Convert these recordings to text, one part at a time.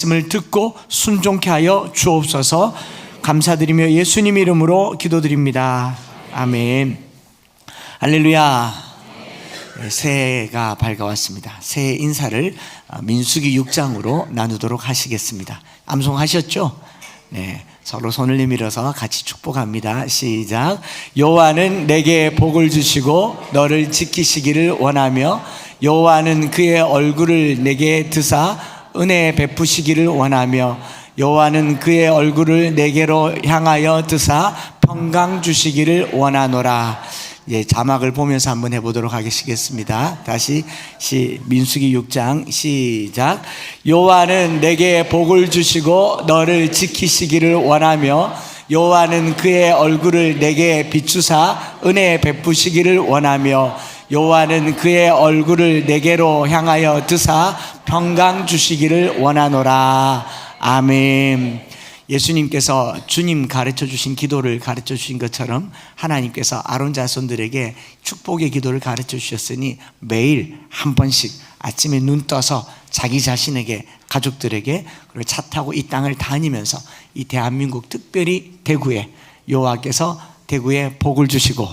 말씀을 듣고 순종케 하여 주옵소서. 감사드리며 예수님 이름으로 기도드립니다. 아멘. 할렐루야. 새해가 밝아왔습니다. 새해 인사를 민수기 6장으로 나누도록 하시겠습니다. 암송하셨죠? 네, 서로 손을 내밀어서 같이 축복합니다. 시작. 여호와는 내게 복을 주시고 너를 지키시기를 원하며 여호와는 그의 얼굴을 내게 드사 은혜 베푸시기를 원하며 여호와는 그의 얼굴을 내게로 향하여 드사 평강 주시기를 원하노라. 자막을 보면서 한번 해보도록 하겠습니다. 다시 민수기 6장 시작. 여호와는 내게 복을 주시고 너를 지키시기를 원하며 여호와는 그의 얼굴을 내게 비추사 은혜 베푸시기를 원하며 여호와는 그의 얼굴을 내게로 향하여 드사 평강 주시기를 원하노라. 아멘. 예수님께서 주님 가르쳐 주신 기도를 가르쳐 주신 것처럼 하나님께서 아론 자손들에게 축복의 기도를 가르쳐 주셨으니 매일 한 번씩 아침에 눈 떠서 자기 자신에게, 가족들에게, 그리고 차 타고 이 땅을 다니면서 이 대한민국, 특별히 대구에 여호와께서 대구에 복을 주시고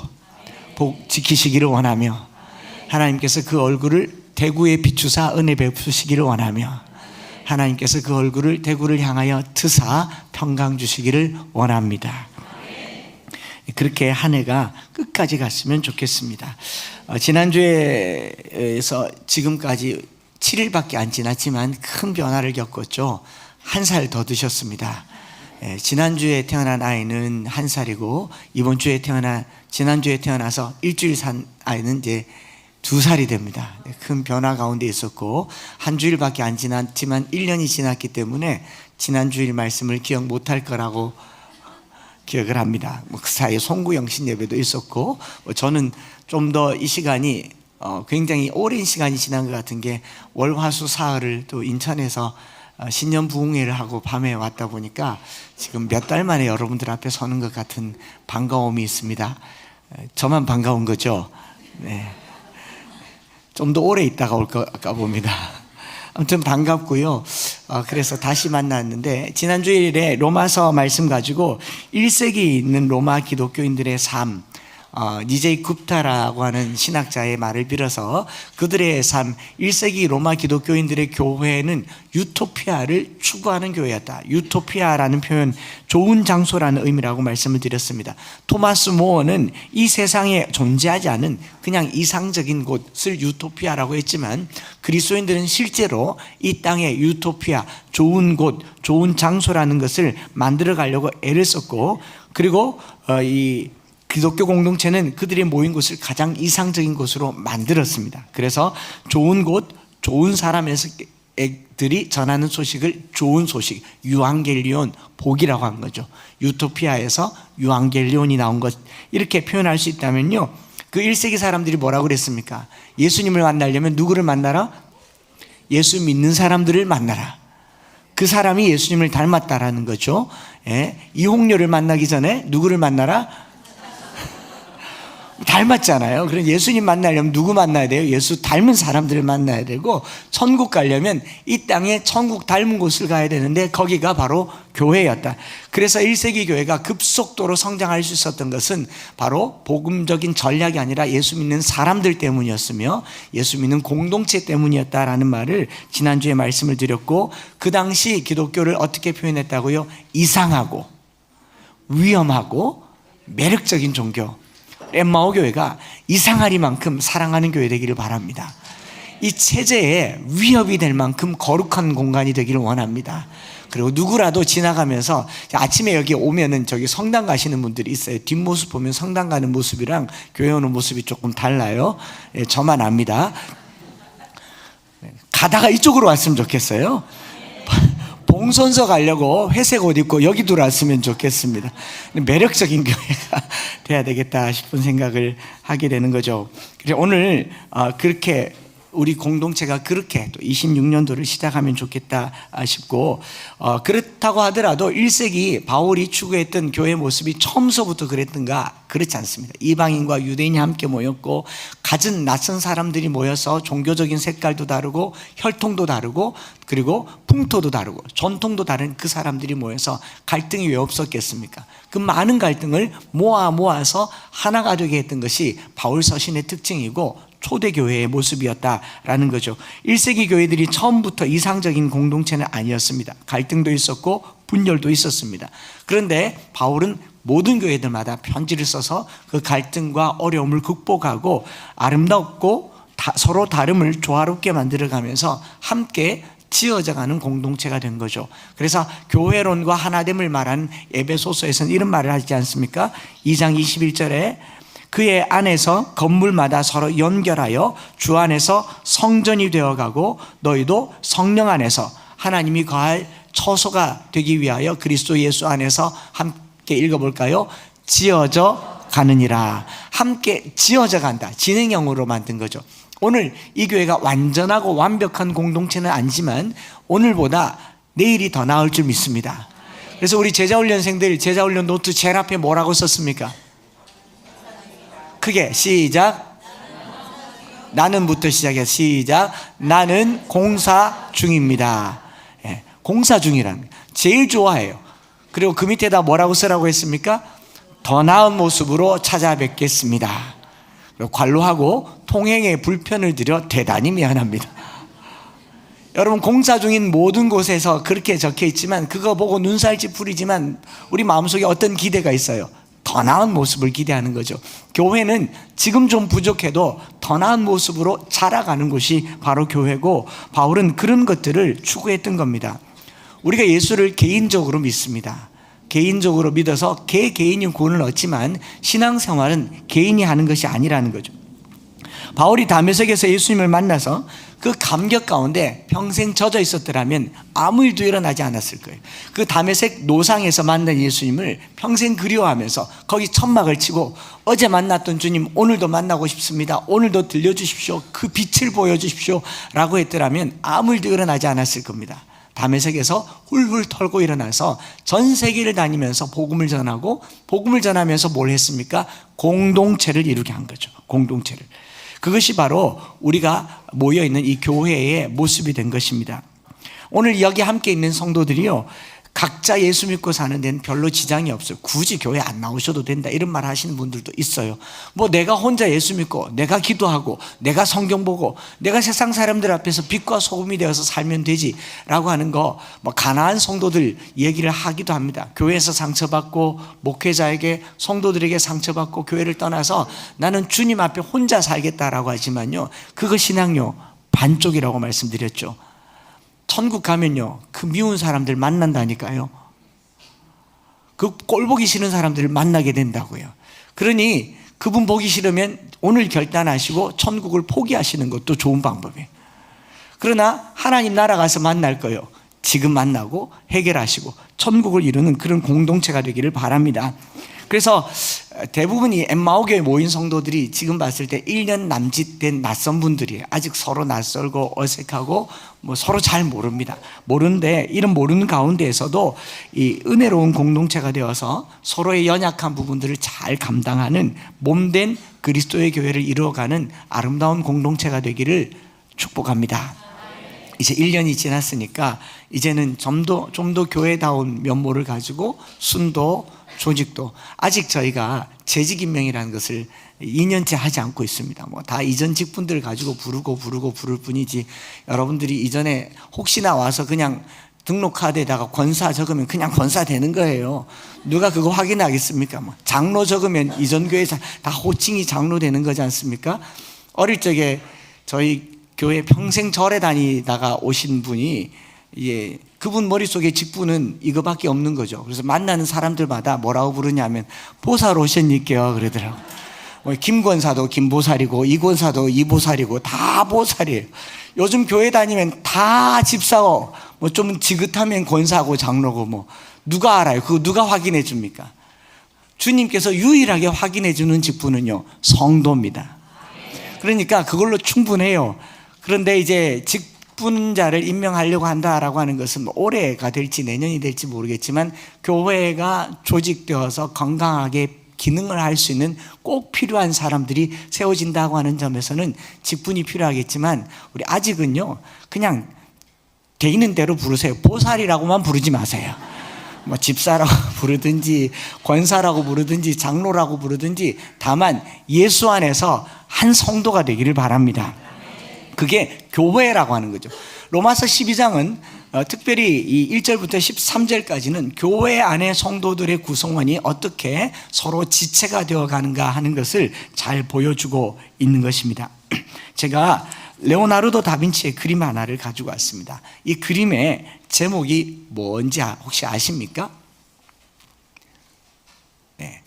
복 지키시기를 원하며 하나님께서 그 얼굴을 대구에 비추사 은혜 베푸시기를 원하며 하나님께서 그 얼굴을 대구를 향하여 트사 평강 주시기를 원합니다. 그렇게 한 해가 끝까지 갔으면 좋겠습니다. 지난주에서 지금까지 7일밖에 안 지났지만 큰 변화를 겪었죠. 한 살 더 드셨습니다. 지난주에 태어난 아이는 1살이고 지난주에 태어나서 일주일 산 아이는 이제 2살이 됩니다. 큰 변화 가운데 있었고 한 주일밖에 안 지났지만 1년이 지났기 때문에 지난 주일 말씀을 기억 못할 거라고 기억을 합니다. 그 사이에 송구영신 예배도 있었고 저는 좀 더 이 시간이 굉장히 오랜 시간이 지난 것 같은 게 월화수 사흘을 또 인천에서 신년 부흥회를 하고 밤에 왔다 보니까 지금 몇 달 만에 여러분들 앞에 서는 것 같은 반가움이 있습니다. 저만 반가운 거죠? 네. 좀 더 오래 있다가 올까 봅니다. 아무튼 반갑고요. 그래서 다시 만났는데 지난주일에 로마서 말씀 가지고 1세기 있는 로마 기독교인들의 삶, 니제이 굽타라고 하는 신학자의 말을 빌어서 그들의 삶, 1세기 로마 기독교인들의 교회는 유토피아를 추구하는 교회였다. 유토피아라는 표현, 좋은 장소라는 의미라고 말씀을 드렸습니다. 토마스 모어는 이 세상에 존재하지 않은 그냥 이상적인 곳을 유토피아라고 했지만 그리스도인들은 실제로 이 땅에 유토피아, 좋은 곳, 좋은 장소라는 것을 만들어 가려고 애를 썼고, 그리고 이 기독교 공동체는 그들이 모인 곳을 가장 이상적인 곳으로 만들었습니다. 그래서 좋은 곳, 좋은 사람들이 전하는 소식을 좋은 소식, 유앙겔리온, 복이라고 한 거죠. 유토피아에서 유앙겔리온이 나온 것, 이렇게 표현할 수 있다면요, 그 1세기 사람들이 뭐라고 그랬습니까? 예수님을 만나려면 누구를 만나라? 예수 믿는 사람들을 만나라. 그 사람이 예수님을 닮았다라는 거죠. 이홍렬을 만나기 전에 누구를 만나라? 닮았잖아요. 그럼 예수님 만나려면 누구 만나야 돼요? 예수 닮은 사람들을 만나야 되고, 천국 가려면 이 땅에 천국 닮은 곳을 가야 되는데 거기가 바로 교회였다. 그래서 1세기 교회가 급속도로 성장할 수 있었던 것은 바로 복음적인 전략이 아니라 예수 믿는 사람들 때문이었으며 예수 믿는 공동체 때문이었다라는 말을 지난주에 말씀을 드렸고, 그 당시 기독교를 어떻게 표현했다고요? 이상하고 위험하고 매력적인 종교. 엠마오 교회가 이상하리만큼 사랑하는 교회 되기를 바랍니다. 이 체제에 위협이 될 만큼 거룩한 공간이 되기를 원합니다. 그리고 누구라도 지나가면서, 아침에 여기 오면은 저기 성당 가시는 분들이 있어요. 뒷모습 보면 성당 가는 모습이랑 교회 오는 모습이 조금 달라요. 저만 압니다. 가다가 이쪽으로 왔으면 좋겠어요. 봉선서 가려고 회색 옷 입고 여기 들어왔으면 좋겠습니다. 매력적인 교회가 돼야 되겠다 싶은 생각을 하게 되는 거죠. 그래서 오늘 그렇게 우리 공동체가 그렇게 또 26년도를 시작하면 좋겠다 싶고, 그렇다고 하더라도 1세기 바울이 추구했던 교회 모습이 처음서부터 그랬던가, 그렇지 않습니다. 이방인과 유대인이 함께 모였고, 갖은 낯선 사람들이 모여서 종교적인 색깔도 다르고 혈통도 다르고 그리고 풍토도 다르고 전통도 다른 그 사람들이 모여서 갈등이 왜 없었겠습니까? 그 많은 갈등을 모아서 하나가 되게 했던 것이 바울 서신의 특징이고 초대교회의 모습이었다라는 거죠. 1세기 교회들이 처음부터 이상적인 공동체는 아니었습니다. 갈등도 있었고 분열도 있었습니다. 그런데 바울은 모든 교회들마다 편지를 써서 그 갈등과 어려움을 극복하고 아름답고 서로 다름을 조화롭게 만들어가면서 함께 지어져가는 공동체가 된 거죠. 그래서 교회론과 하나됨을 말하는 에베소서에서는 이런 말을 하지 않습니까? 2장 21절에 그의 안에서 건물마다 서로 연결하여 주 안에서 성전이 되어가고 너희도 성령 안에서 하나님이 거할 처소가 되기 위하여 그리스도 예수 안에서 함께 읽어볼까요? 지어져 가느니라. 함께 지어져 간다. 진행형으로 만든 거죠. 오늘 이 교회가 완전하고 완벽한 공동체는 아니지만 오늘보다 내일이 더 나을 줄 믿습니다. 그래서 우리 제자훈련생들 제자훈련 노트 제일 앞에 뭐라고 썼습니까? 크게 시작. 나는부터 시작해. 시작. 나는 공사 중입니다. 공사 중이라는 제일 좋아해요. 그리고 그 밑에다 뭐라고 쓰라고 했습니까? 더 나은 모습으로 찾아뵙겠습니다. 관로하고 통행에 불편을 드려 대단히 미안합니다. 여러분, 공사 중인 모든 곳에서 그렇게 적혀 있지만 그거 보고 눈살 찌푸리지만 우리 마음속에 어떤 기대가 있어요? 더 나은 모습을 기대하는 거죠. 교회는 지금 좀 부족해도 더 나은 모습으로 자라가는 곳이 바로 교회고, 바울은 그런 것들을 추구했던 겁니다. 우리가 예수를 개인적으로 믿습니다. 개인적으로 믿어서 개인이 구원을 얻지만 신앙생활은 개인이 하는 것이 아니라는 거죠. 바울이 다메섹에서 예수님을 만나서 그 감격 가운데 평생 젖어 있었더라면 아무 일도 일어나지 않았을 거예요. 그 다메섹 노상에서 만난 예수님을 평생 그리워하면서 거기 천막을 치고 어제 만났던 주님 오늘도 만나고 싶습니다. 오늘도 들려주십시오. 그 빛을 보여주십시오 라고 했더라면 아무 일도 일어나지 않았을 겁니다. 다메섹에서 훌훌 털고 일어나서 전 세계를 다니면서 복음을 전하고, 복음을 전하면서 뭘 했습니까? 공동체를 이루게 한 거죠. 공동체를. 그것이 바로 우리가 모여있는 이 교회의 모습이 된 것입니다. 오늘 여기 함께 있는 성도들이요, 각자 예수 믿고 사는 데는 별로 지장이 없어요. 굳이 교회 안 나오셔도 된다 이런 말 하시는 분들도 있어요. 뭐 내가 혼자 예수 믿고 내가 기도하고 내가 성경 보고 내가 세상 사람들 앞에서 빛과 소금이 되어서 살면 되지 라고 하는 거, 뭐 가난한 성도들 얘기를 하기도 합니다. 교회에서 상처받고 목회자에게 성도들에게 상처받고 교회를 떠나서 나는 주님 앞에 혼자 살겠다라고 하지만요, 그거 신앙요 반쪽이라고 말씀드렸죠. 천국 가면요 그 미운 사람들 만난다니까요. 그 꼴 보기 싫은 사람들을 만나게 된다고요. 그러니 그분 보기 싫으면 오늘 결단하시고 천국을 포기하시는 것도 좋은 방법이에요. 그러나 하나님 나라 가서 만날 거예요. 지금 만나고 해결하시고 천국을 이루는 그런 공동체가 되기를 바랍니다. 그래서 대부분 이 엠마오 교회 모인 성도들이 지금 봤을 때 1년 남짓 된 낯선 분들이에요. 아직 서로 낯설고 어색하고 뭐 서로 잘 모릅니다. 모르는데 이런 모르는 가운데에서도 이 은혜로운 공동체가 되어서 서로의 연약한 부분들을 잘 감당하는 몸된 그리스도의 교회를 이루어가는 아름다운 공동체가 되기를 축복합니다. 이제 1년이 지났으니까 이제는 좀 더 교회다운 면모를 가지고 순도 조직도, 아직 저희가 재직임명이라는 것을 2년째 하지 않고 있습니다. 뭐 다 이전 직분들 가지고 부를 뿐이지, 여러분들이 이전에 혹시나 와서 그냥 등록카드에다가 권사 적으면 그냥 권사 되는 거예요. 누가 그거 확인하겠습니까? 뭐 장로 적으면 이전 교회 다 호칭이 장로 되는 거지 않습니까? 어릴 적에 저희 교회 평생 절에 다니다가 오신 분이, 그분 머릿속에 직분은 이거밖에 없는 거죠. 그래서 만나는 사람들마다 뭐라고 부르냐면 보살 오셨니께요 그러더라고요. 김권사도 김보살이고 이권사도 이보살이고 다 보살이에요. 요즘 교회 다니면 다 집사고 뭐 좀 지긋하면 권사고 장로고, 뭐 누가 알아요? 그거 누가 확인해 줍니까? 주님께서 유일하게 확인해 주는 직분은요 성도입니다. 그러니까 그걸로 충분해요. 그런데 이제 직분자를 임명하려고 한다라고 하는 것은 올해가 될지 내년이 될지 모르겠지만 교회가 조직되어서 건강하게 기능을 할 수 있는 꼭 필요한 사람들이 세워진다고 하는 점에서는 직분이 필요하겠지만, 우리 아직은요 그냥 돼 있는 대로 부르세요. 보살이라고만 부르지 마세요. 뭐 집사라고 부르든지 권사라고 부르든지 장로라고 부르든지, 다만 예수 안에서 한 성도가 되기를 바랍니다. 그게 교회라고 하는 거죠. 로마서 12장은 특별히 이 1절부터 13절까지는 교회 안의 성도들의 구성원이 어떻게 서로 지체가 되어 가는가 하는 것을 잘 보여주고 있는 것입니다. 제가 레오나르도 다빈치의 그림 하나를 가지고 왔습니다. 이 그림의 제목이 뭔지 혹시 아십니까? 네.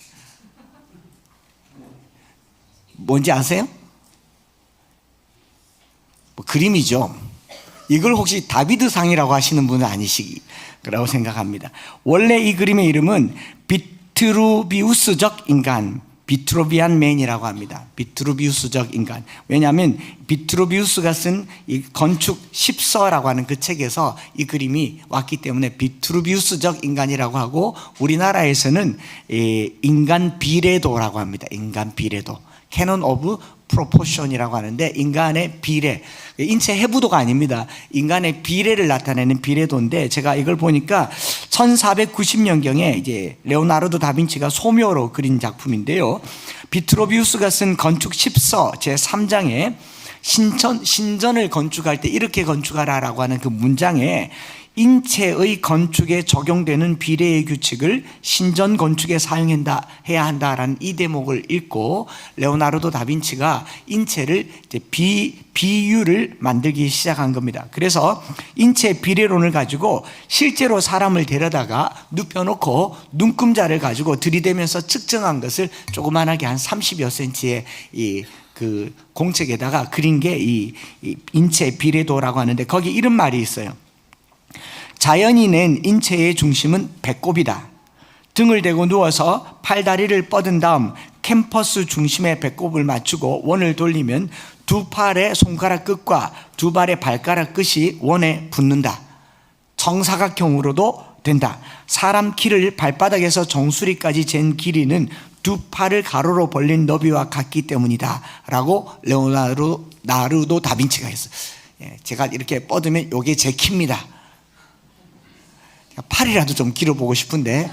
뭔지 아세요? 그림이죠. 이걸 혹시 다비드상이라고 하시는 분은 아니시라고 생각합니다. 원래 이 그림의 이름은 비트루비우스적 인간, 비트로비안 맨이라고 합니다. 비트루비우스적 인간. 왜냐하면 비트루비우스가 쓴 이 건축 10서라고 하는 그 책에서 이 그림이 왔기 때문에 비트루비우스적 인간이라고 하고, 우리나라에서는 인간 비례도라고 합니다. 인간 비례도. 캐논 오브 프로포션이라고 하는데, 인간의 비례, 인체 해부도가 아닙니다. 인간의 비례를 나타내는 비례도인데, 제가 이걸 보니까 1490년경에 이제 레오나르도 다빈치가 소묘로 그린 작품인데요, 비트로비우스가 쓴 건축 10서 제3장에 신전을 건축할 때 이렇게 건축하라라고 하는 그 문장에 인체의 건축에 적용되는 비례의 규칙을 신전 건축에 사용해야 한다라는 이 대목을 읽고, 레오나르도 다빈치가 인체를 이제 비유를 만들기 시작한 겁니다. 그래서 인체 비례론을 가지고 실제로 사람을 데려다가 눕혀놓고 눈금자를 가지고 들이대면서 측정한 것을 조그만하게 한 30여 cm의 그 공책에다가 그린 게 이 인체 비례도라고 하는데, 거기 이런 말이 있어요. 자연이 낸 인체의 중심은 배꼽이다. 등을 대고 누워서 팔다리를 뻗은 다음 캠퍼스 중심에 배꼽을 맞추고 원을 돌리면 두 팔의 손가락 끝과 두 발의 발가락 끝이 원에 붙는다. 정사각형으로도 된다. 사람 키를 발바닥에서 정수리까지 잰 길이는 두 팔을 가로로 벌린 너비와 같기 때문이다 라고 레오나르도 다빈치가 했어요. 제가 이렇게 뻗으면 이게 제 키입니다. 팔이라도 좀 길어보고 싶은데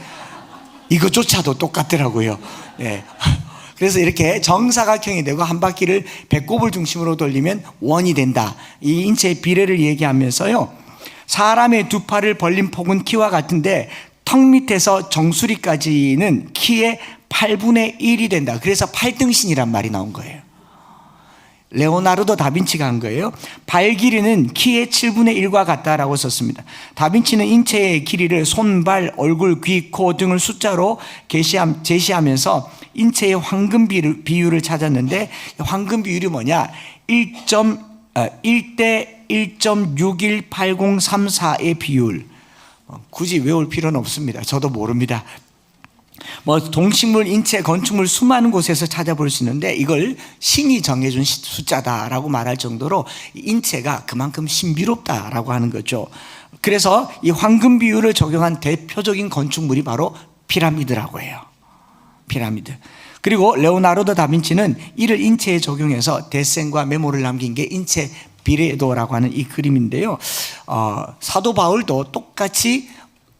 이것조차도 똑같더라고요. 그래서 이렇게 정사각형이 되고 한 바퀴를 배꼽을 중심으로 돌리면 원이 된다. 이 인체의 비례를 얘기하면서요, 사람의 두 팔을 벌린 폭은 키와 같은데 턱 밑에서 정수리까지는 키의 8분의 1이 된다. 그래서 8등신이란 말이 나온 거예요. 레오나르도 다빈치가 한 거예요. 발 길이는 키의 7분의 1과 같다라고 썼습니다. 다빈치는 인체의 길이를 손, 발, 얼굴, 귀, 코 등을 숫자로 제시하면서 인체의 황금 비율을 찾았는데, 황금 비율이 뭐냐? 1대 1.618034의 비율. 굳이 외울 필요는 없습니다. 저도 모릅니다. 뭐 동식물, 인체, 건축물 수많은 곳에서 찾아볼 수 있는데, 이걸 신이 정해준 숫자다라고 말할 정도로 인체가 그만큼 신비롭다라고 하는 거죠. 그래서 이 황금 비율을 적용한 대표적인 건축물이 바로 피라미드라고 해요. 피라미드. 그리고 레오나르도 다빈치는 이를 인체에 적용해서 데센과 메모를 남긴 게 인체 비례도라고 하는 이 그림인데요, 사도 바울도 똑같이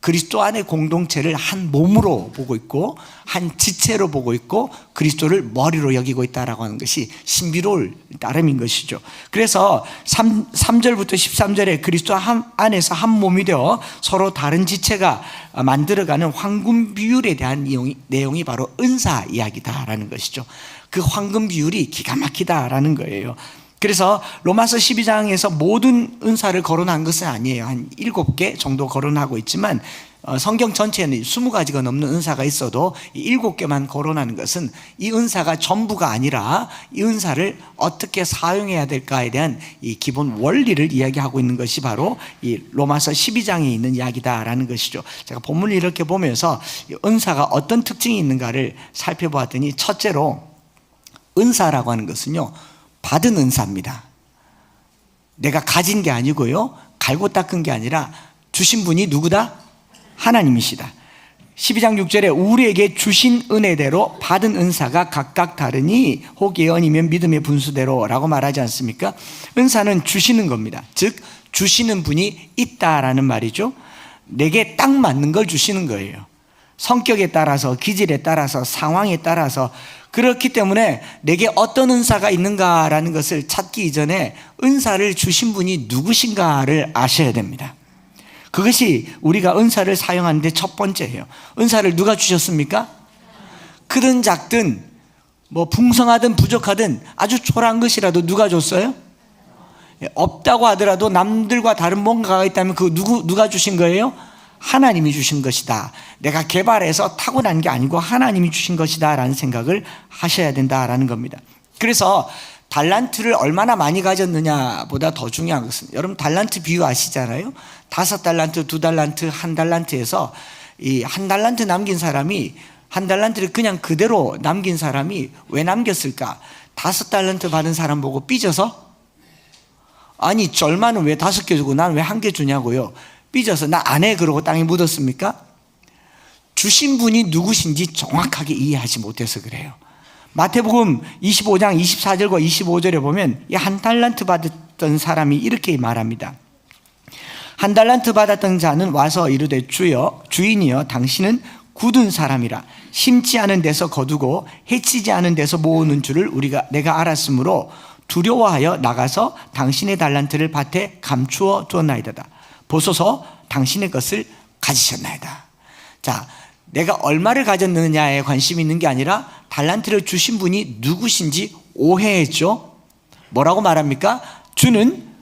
그리스도 안의 공동체를 한 몸으로 보고 있고 한 지체로 보고 있고 그리스도를 머리로 여기고 있다라고 하는 것이 신비로울 따름인 것이죠. 그래서 3절부터 13절에 그리스도 안에서 한 몸이 되어 서로 다른 지체가 만들어가는 황금 비율에 대한 내용이 바로 은사 이야기다라는 것이죠. 그 황금 비율이 기가 막히다라는 거예요. 그래서 로마서 12장에서 모든 은사를 거론한 것은 아니에요. 한 7개 정도 거론하고 있지만 성경 전체에는 20가지가 넘는 은사가 있어도 이 7개만 거론하는 것은 이 은사가 전부가 아니라 이 은사를 어떻게 사용해야 될까에 대한 이 기본 원리를 이야기하고 있는 것이 바로 이 로마서 12장에 있는 이야기다라는 것이죠. 제가 본문을 이렇게 보면서 은사가 어떤 특징이 있는가를 살펴보았더니, 첫째로 은사라고 하는 것은요, 받은 은사입니다. 내가 가진 게 아니고요, 갈고 닦은 게 아니라 주신 분이 누구다? 하나님이시다. 12장 6절에 우리에게 주신 은혜대로 받은 은사가 각각 다르니 혹 예언이면 믿음의 분수대로 라고 말하지 않습니까? 은사는 주시는 겁니다. 즉 주시는 분이 있다라는 말이죠. 내게 딱 맞는 걸 주시는 거예요. 성격에 따라서, 기질에 따라서, 상황에 따라서. 그렇기 때문에 내게 어떤 은사가 있는가라는 것을 찾기 이전에 은사를 주신 분이 누구신가를 아셔야 됩니다. 그것이 우리가 은사를 사용하는데 첫 번째예요. 은사를 누가 주셨습니까? 크든 작든 뭐 풍성하든 부족하든 아주 초라한 것이라도 누가 줬어요? 없다고 하더라도 남들과 다른 뭔가가 있다면 그 누가 주신 거예요? 하나님이 주신 것이다. 내가 개발해서 타고난 게 아니고 하나님이 주신 것이다 라는 생각을 하셔야 된다라는 겁니다. 그래서 달란트를 얼마나 많이 가졌느냐 보다 더 중요한 것은, 여러분 달란트 비유 아시잖아요. 5달란트, 2달란트, 1달란트에서 이 1달란트 남긴 사람이 1달란트를 그냥 그대로 남긴 사람이 왜 남겼을까? 5달란트 받은 사람 보고 삐져서? 아니 절마는 왜 5개 주고 난 왜 1개 주냐고요. 삐져서 나 안 해 그러고 땅에 묻었습니까? 주신 분이 누구신지 정확하게 이해하지 못해서 그래요. 마태복음 25장 24절과 25절에 보면 이 1달란트 받았던 사람이 이렇게 말합니다. 1달란트 받았던 자는 와서 이르되 주인이여 당신은 굳은 사람이라 심지 않은 데서 거두고 해치지 않은 데서 모으는 줄을 내가 알았으므로 두려워하여 나가서 당신의 달란트를 밭에 감추어 두었나이다. 보소서 당신의 것을 가지셨나이다. 자, 내가 얼마를 가졌느냐에 관심이 있는 게 아니라 달란트를 주신 분이 누구신지 오해했죠. 뭐라고 말합니까?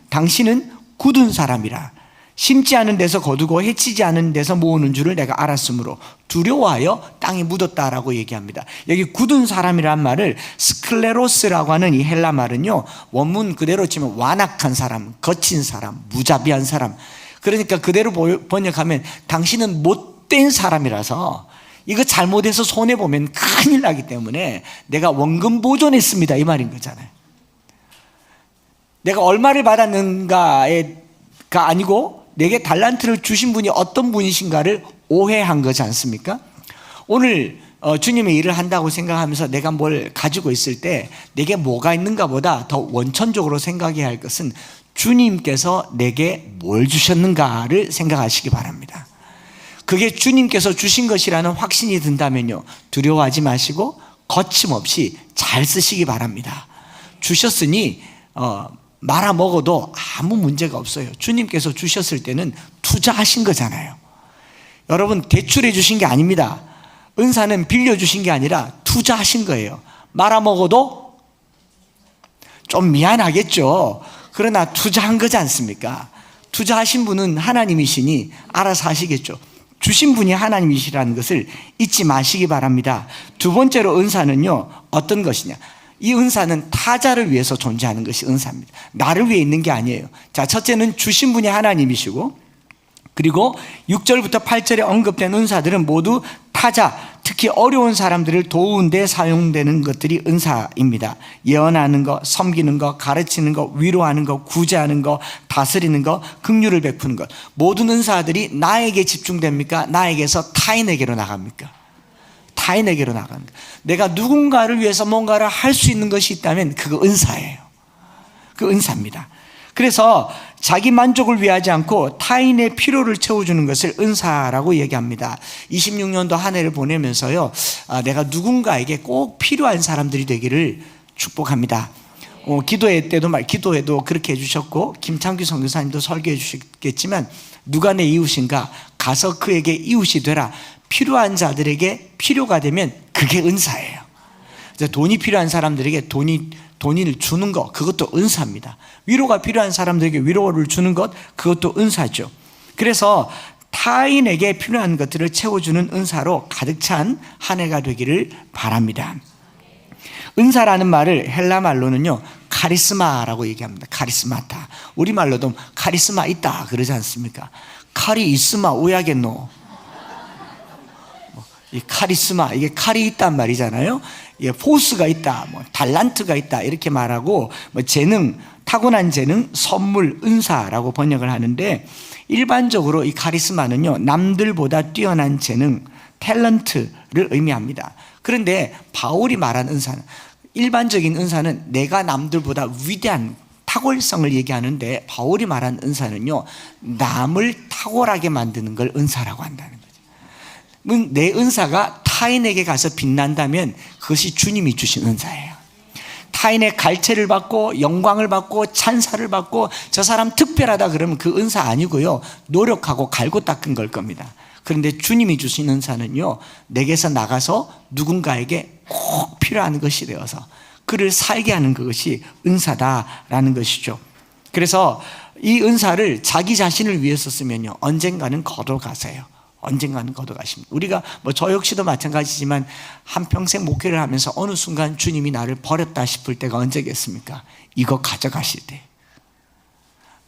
당신은 굳은 사람이라 심지 않은 데서 거두고 해치지 않은 데서 모으는 줄을 내가 알았으므로 두려워하여 땅에 묻었다라고 얘기합니다. 여기 굳은 사람이란 말을 스클레로스라고 하는 이 헬라 말은요, 원문 그대로 치면 완악한 사람, 거친 사람, 무자비한 사람. 그러니까 그대로 번역하면 당신은 못된 사람이라서 이거 잘못해서 손해보면 큰일 나기 때문에 내가 원금 보존했습니다 이 말인 거잖아요. 내가 얼마를 받았는가가 아니고 내게 달란트를 주신 분이 어떤 분이신가를 오해한 거지 않습니까? 오늘 주님의 일을 한다고 생각하면서 내가 뭘 가지고 있을 때 내게 뭐가 있는가 보다 더 원천적으로 생각해야 할 것은 주님께서 내게 뭘 주셨는가를 생각하시기 바랍니다. 그게 주님께서 주신 것이라는 확신이 든다면요, 두려워하지 마시고 거침없이 잘 쓰시기 바랍니다. 주셨으니 말아 먹어도 아무 문제가 없어요. 주님께서 주셨을 때는 투자하신 거잖아요. 여러분 대출해 주신 게 아닙니다. 은사는 빌려주신 게 아니라 투자하신 거예요. 말아 먹어도 좀 미안하겠죠. 그러나 투자한 거지 않습니까? 투자하신 분은 하나님이시니 알아서 하시겠죠. 주신 분이 하나님이시라는 것을 잊지 마시기 바랍니다. 두 번째로 은사는요, 어떤 것이냐? 이 은사는 타자를 위해서 존재하는 것이 은사입니다. 나를 위해 있는 게 아니에요. 자, 첫째는 주신 분이 하나님이시고, 그리고 6절부터 8절에 언급된 은사들은 모두 타자, 특히 어려운 사람들을 도우는 데 사용되는 것들이 은사입니다. 예언하는 것, 섬기는 것, 가르치는 것, 위로하는 것, 구제하는 것, 다스리는 것, 긍휼을 베푸는 것. 모든 은사들이 나에게 집중됩니까? 나에게서 타인에게로 나갑니까? 타인에게로 나가는 것. 내가 누군가를 위해서 뭔가를 할 수 있는 것이 있다면 그거 은사예요. 그 은사입니다. 그래서 자기 만족을 위하지 않고 타인의 필요를 채워주는 것을 은사라고 얘기합니다. 26년도 한 해를 보내면서요, 내가 누군가에게 꼭 필요한 사람들이 되기를 축복합니다. 기도에도 그렇게 해주셨고, 김창규 선교사님도 설교해 주셨겠지만, 누가 내 이웃인가? 가서 그에게 이웃이 되라. 필요한 자들에게 필요가 되면 그게 은사예요. 돈이 필요한 사람들에게 돈을 주는 것, 그것도 은사입니다. 위로가 필요한 사람들에게 위로를 주는 것, 그것도 은사죠. 그래서 타인에게 필요한 것들을 채워주는 은사로 가득 찬 한 해가 되기를 바랍니다. 은사라는 말을 헬라 말로는요, 카리스마라고 얘기합니다. 카리스마타. 우리말로도 카리스마 있다 그러지 않습니까? 칼이 있으마 오야겠노. 이 카리스마, 이게 칼이 있단 말이잖아요. 포스가 있다, 달란트가 있다 이렇게 말하고, 재능, 타고난 재능, 선물, 은사라고 번역을 하는데, 일반적으로 이 카리스마는요, 남들보다 뛰어난 재능, 탤런트를 의미합니다. 그런데 바울이 말한 은사는, 일반적인 은사는 내가 남들보다 위대한 탁월성을 얘기하는데, 바울이 말한 은사는요, 남을 탁월하게 만드는 걸 은사라고 한다는 거죠. 내 은사가 타인에게 가서 빛난다면 그것이 주님이 주신 은사예요. 타인의 갈채를 받고 영광을 받고 찬사를 받고 저 사람 특별하다 그러면 그 은사 아니고요, 노력하고 갈고 닦은 걸 겁니다. 그런데 주님이 주신 은사는요, 내게서 나가서 누군가에게 꼭 필요한 것이 되어서 그를 살게 하는 그것이 은사다라는 것이죠. 그래서 이 은사를 자기 자신을 위해서 쓰면요, 언젠가는 거둬가세요. 언젠가는 거둬가십니다. 우리가 저 역시도 마찬가지지만 한평생 목회를 하면서 어느 순간 주님이 나를 버렸다 싶을 때가 언제겠습니까? 이거 가져가실 때,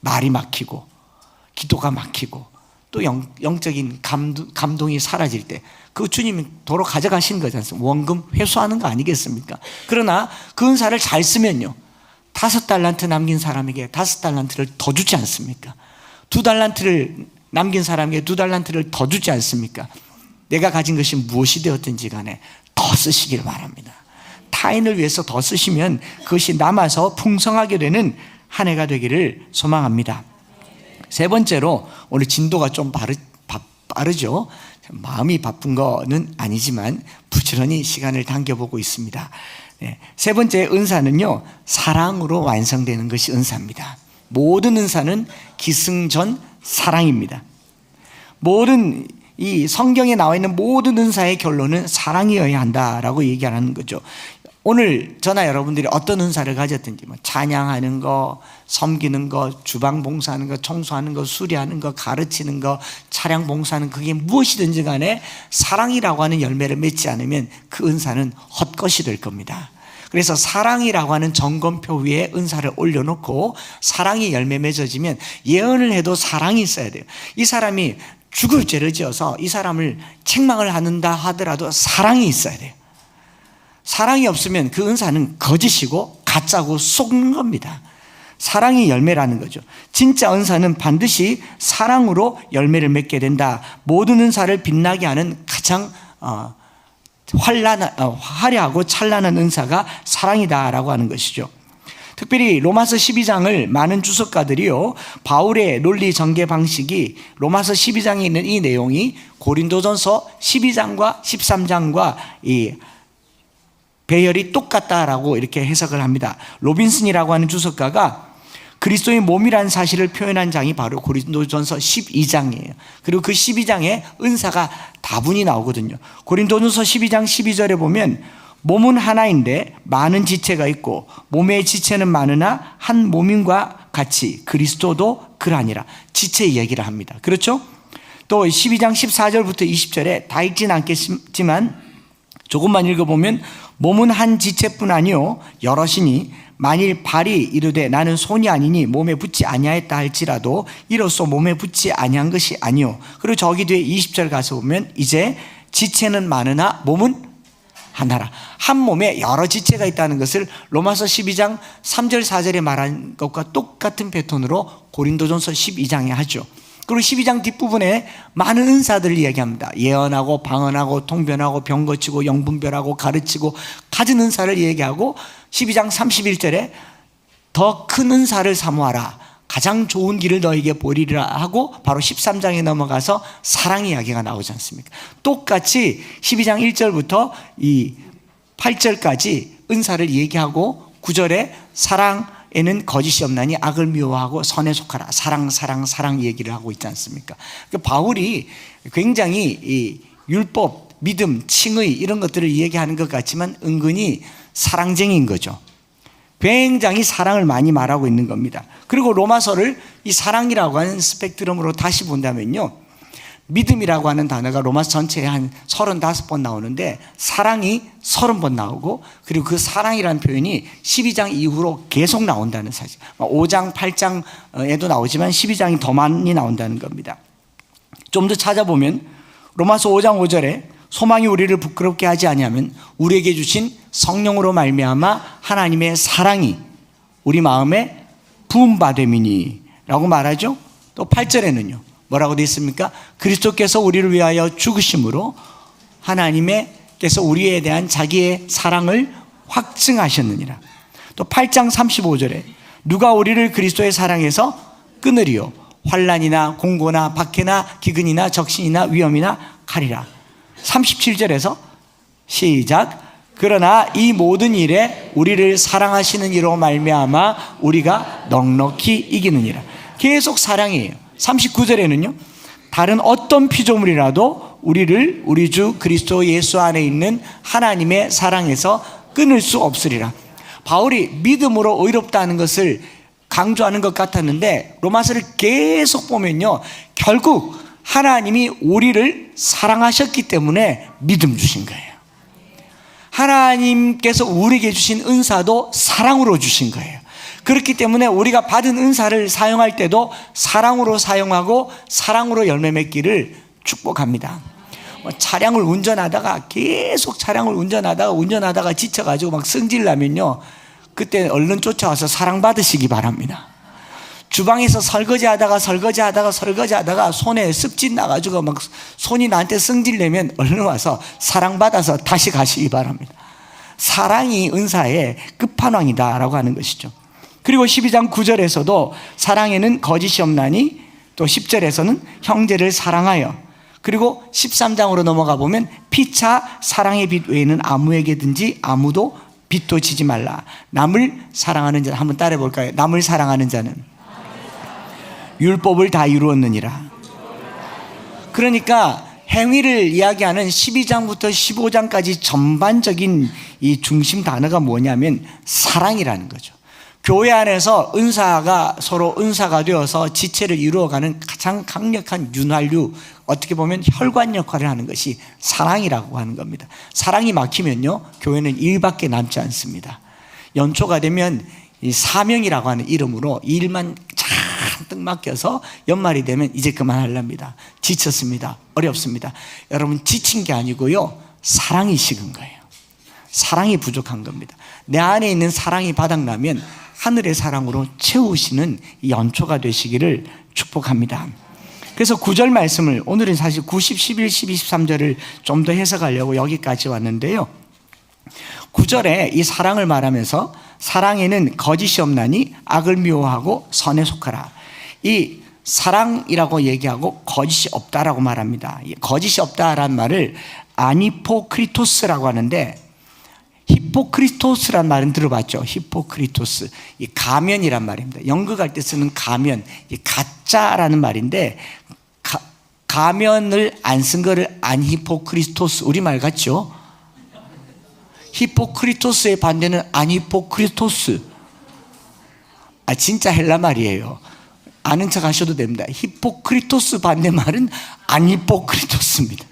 말이 막히고 기도가 막히고 또 영적인 감동이 사라질 때, 그 주님이 도로 가져가시는 거지 않습니까? 원금 회수하는 거 아니겠습니까? 그러나 그 은사를 잘 쓰면요, 5달란트 남긴 사람에게 5달란트를 더 주지 않습니까? 2달란트를 남긴 사람에게 2달란트를 더 주지 않습니까? 내가 가진 것이 무엇이 되었든지 간에 더 쓰시길 바랍니다. 타인을 위해서 더 쓰시면 그것이 남아서 풍성하게 되는 한 해가 되기를 소망합니다. 세 번째로, 오늘 진도가 좀 빠르죠. 마음이 바쁜 거는 아니지만 부지런히 시간을 당겨보고 있습니다. 세 번째 은사는요, 사랑으로 완성되는 것이 은사입니다. 모든 은사는 기승전 사랑입니다. 모든 이 성경에 나와 있는 모든 은사의 결론은 사랑이어야 한다라고 얘기하는 거죠. 오늘 저나 여러분들이 어떤 은사를 가졌든지, 찬양하는 거, 섬기는 거, 주방 봉사하는 거, 청소하는 거, 수리하는 거, 가르치는 거, 차량 봉사하는 거, 그게 무엇이든지 간에 사랑이라고 하는 열매를 맺지 않으면 그 은사는 헛것이 될 겁니다. 그래서 사랑이라고 하는 점검표 위에 은사를 올려놓고 사랑이 열매 맺어지면, 예언을 해도 사랑이 있어야 돼요. 이 사람이 죽을 죄를 지어서 이 사람을 책망을 한다 하더라도 사랑이 있어야 돼요. 사랑이 없으면 그 은사는 거짓이고 가짜고 속는 겁니다. 사랑이 열매라는 거죠. 진짜 은사는 반드시 사랑으로 열매를 맺게 된다. 모든 은사를 빛나게 하는 가장 화려하고 찬란한 은사가 사랑이다라고 하는 것이죠. 특별히 로마서 12장을 많은 주석가들이요, 바울의 논리 전개 방식이 로마서 12장에 있는 이 내용이 고린도전서 12장과 13장과 이 배열이 똑같다라고 이렇게 해석을 합니다. 로빈슨이라고 하는 주석가가 그리스도의 몸이라는 사실을 표현한 장이 바로 고린도전서 12장이에요. 그리고 그 12장에 은사가 다분히 나오거든요. 고린도전서 12장 12절에 보면, 몸은 하나인데 많은 지체가 있고 몸의 지체는 많으나 한 몸인과 같이 그리스도도 그러하니라. 지체 얘기를 합니다. 그렇죠? 또 12장 14절부터 20절에 다 읽진 않겠지만 조금만 읽어보면, 몸은 한 지체뿐 아니요 여럿이니 만일 발이 이르되 나는 손이 아니니 몸에 붙지 아니하였다 할지라도 이로써 몸에 붙지 아니한 것이 아니요. 그리고 저기 뒤에 20절 가서 보면, 이제 지체는 많으나 몸은 하나라. 한 몸에 여러 지체가 있다는 것을 로마서 12장 3절 4절에 말한 것과 똑같은 패턴으로 고린도전서 12장에 하죠. 그리고 12장 뒷부분에 많은 은사들을 이야기합니다. 예언하고 방언하고 통변하고 병 고치고 영분별하고 가르치고 가진 은사를 얘기하고, 12장 31절에 더 큰 은사를 사모하라, 가장 좋은 길을 너에게 보이리라 하고 바로 13장에 넘어가서 사랑 이야기가 나오지 않습니까? 똑같이 12장 1절부터 이 8절까지 은사를 얘기하고 9절에 사랑에는 거짓이 없나니 악을 미워하고 선에 속하라, 사랑 사랑 사랑 얘기를 하고 있지 않습니까? 그러니까 바울이 굉장히 이 율법, 믿음, 칭의 이런 것들을 얘기하는 것 같지만 은근히 사랑쟁이인 거죠. 굉장히 사랑을 많이 말하고 있는 겁니다. 그리고 로마서를 이 사랑이라고 하는 스펙트럼으로 다시 본다면요, 믿음이라고 하는 단어가 로마서 전체에 한 35번 나오는데 사랑이 30번 나오고, 그리고 그 사랑이라는 표현이 12장 이후로 계속 나온다는 사실. 5장, 8장에도 나오지만 12장이 더 많이 나온다는 겁니다. 좀 더 찾아보면 로마서 5장 5절에 소망이 우리를 부끄럽게 하지 아니하면 우리에게 주신 성령으로 말미암아 하나님의 사랑이 우리 마음에 부음받음이니 라고 말하죠. 또 8절에는요 뭐라고 되어 있습니까? 그리스도께서 우리를 위하여 죽으심으로 하나님께서 우리에 대한 자기의 사랑을 확증하셨느니라. 또 8장 35절에 누가 우리를 그리스도의 사랑에서 끊으리요? 환난이나 공고나 박해나 기근이나 적신이나 위험이나 칼이라. 37절에서 시작. 그러나 이 모든 일에 우리를 사랑하시는 이로 말미암아 우리가 넉넉히 이기느니라. 계속 사랑이에요. 39절에는요, 다른 어떤 피조물이라도 우리를 우리 주 그리스도 예수 안에 있는 하나님의 사랑에서 끊을 수 없으리라. 바울이 믿음으로 의롭다는 것을 강조하는 것 같았는데 로마서를 계속 보면요, 결국 하나님이 우리를 사랑하셨기 때문에 믿음 주신 거예요. 하나님께서 우리에게 주신 은사도 사랑으로 주신 거예요. 그렇기 때문에 우리가 받은 은사를 사용할 때도 사랑으로 사용하고 사랑으로 열매 맺기를 축복합니다. 차량을 운전하다가 계속 차량을 운전하다가 지쳐가지고 막 승질나면요, 그때 얼른 쫓아와서 사랑받으시기 바랍니다. 주방에서 설거지하다가 손에 습진 나가지고 막 손이 나한테 승질내면 얼른 와서 사랑받아서 다시 가시기 바랍니다. 사랑이 은사의 끝판왕이다라고 하는 것이죠. 그리고 12장 9절에서도 사랑에는 거짓이 없나니, 또 10절에서는 형제를 사랑하여, 그리고 13장으로 넘어가 보면 피차 사랑의 빛 외에는 아무에게든지 아무도 빛도 지지 말라. 남을 사랑하는 자, 한번 따라해 볼까요? 남을 사랑하는 자는 율법을 다 이루었느니라. 그러니까 행위를 이야기하는 12장부터 15장까지 전반적인 이 중심 단어가 뭐냐면 사랑이라는 거죠. 교회 안에서 은사가 서로 은사가 되어서 지체를 이루어가는 가장 강력한 윤활유, 어떻게 보면 혈관 역할을 하는 것이 사랑이라고 하는 겁니다. 사랑이 막히면요, 교회는 일밖에 남지 않습니다. 연초가 되면 이 사명이라고 하는 이름으로 일만 잔뜩 맡겨서 연말이 되면 이제 그만하렵니다. 지쳤습니다. 어렵습니다. 여러분, 지친 게 아니고요, 사랑이 식은 거예요. 사랑이 부족한 겁니다. 내 안에 있는 사랑이 바닥나면 하늘의 사랑으로 채우시는 연초가 되시기를 축복합니다. 그래서 9절 말씀을, 오늘은 사실 90, 11, 12, 13절을 좀 더 해석하려고 여기까지 왔는데요, 9절에 이 사랑을 말하면서 사랑에는 거짓이 없나니 악을 미워하고 선에 속하라. 이 사랑이라고 얘기하고 거짓이 없다라고 말합니다. 거짓이 없다라는 말을 아니포크리토스라고 하는데, 히포크리토스란 말은 들어봤죠? 히포크리토스, 이 가면이란 말입니다. 연극할 때 쓰는 가면, 이 가짜라는 말인데, 가면을 안 쓴 거를 안히포크리토스, 우리말 같죠? 히포크리토스의 반대는 아니포크리토스. 진짜 헬라 말이에요. 아는 척 하셔도 됩니다. 히포크리토스 반대말은 아니포크리토스입니다.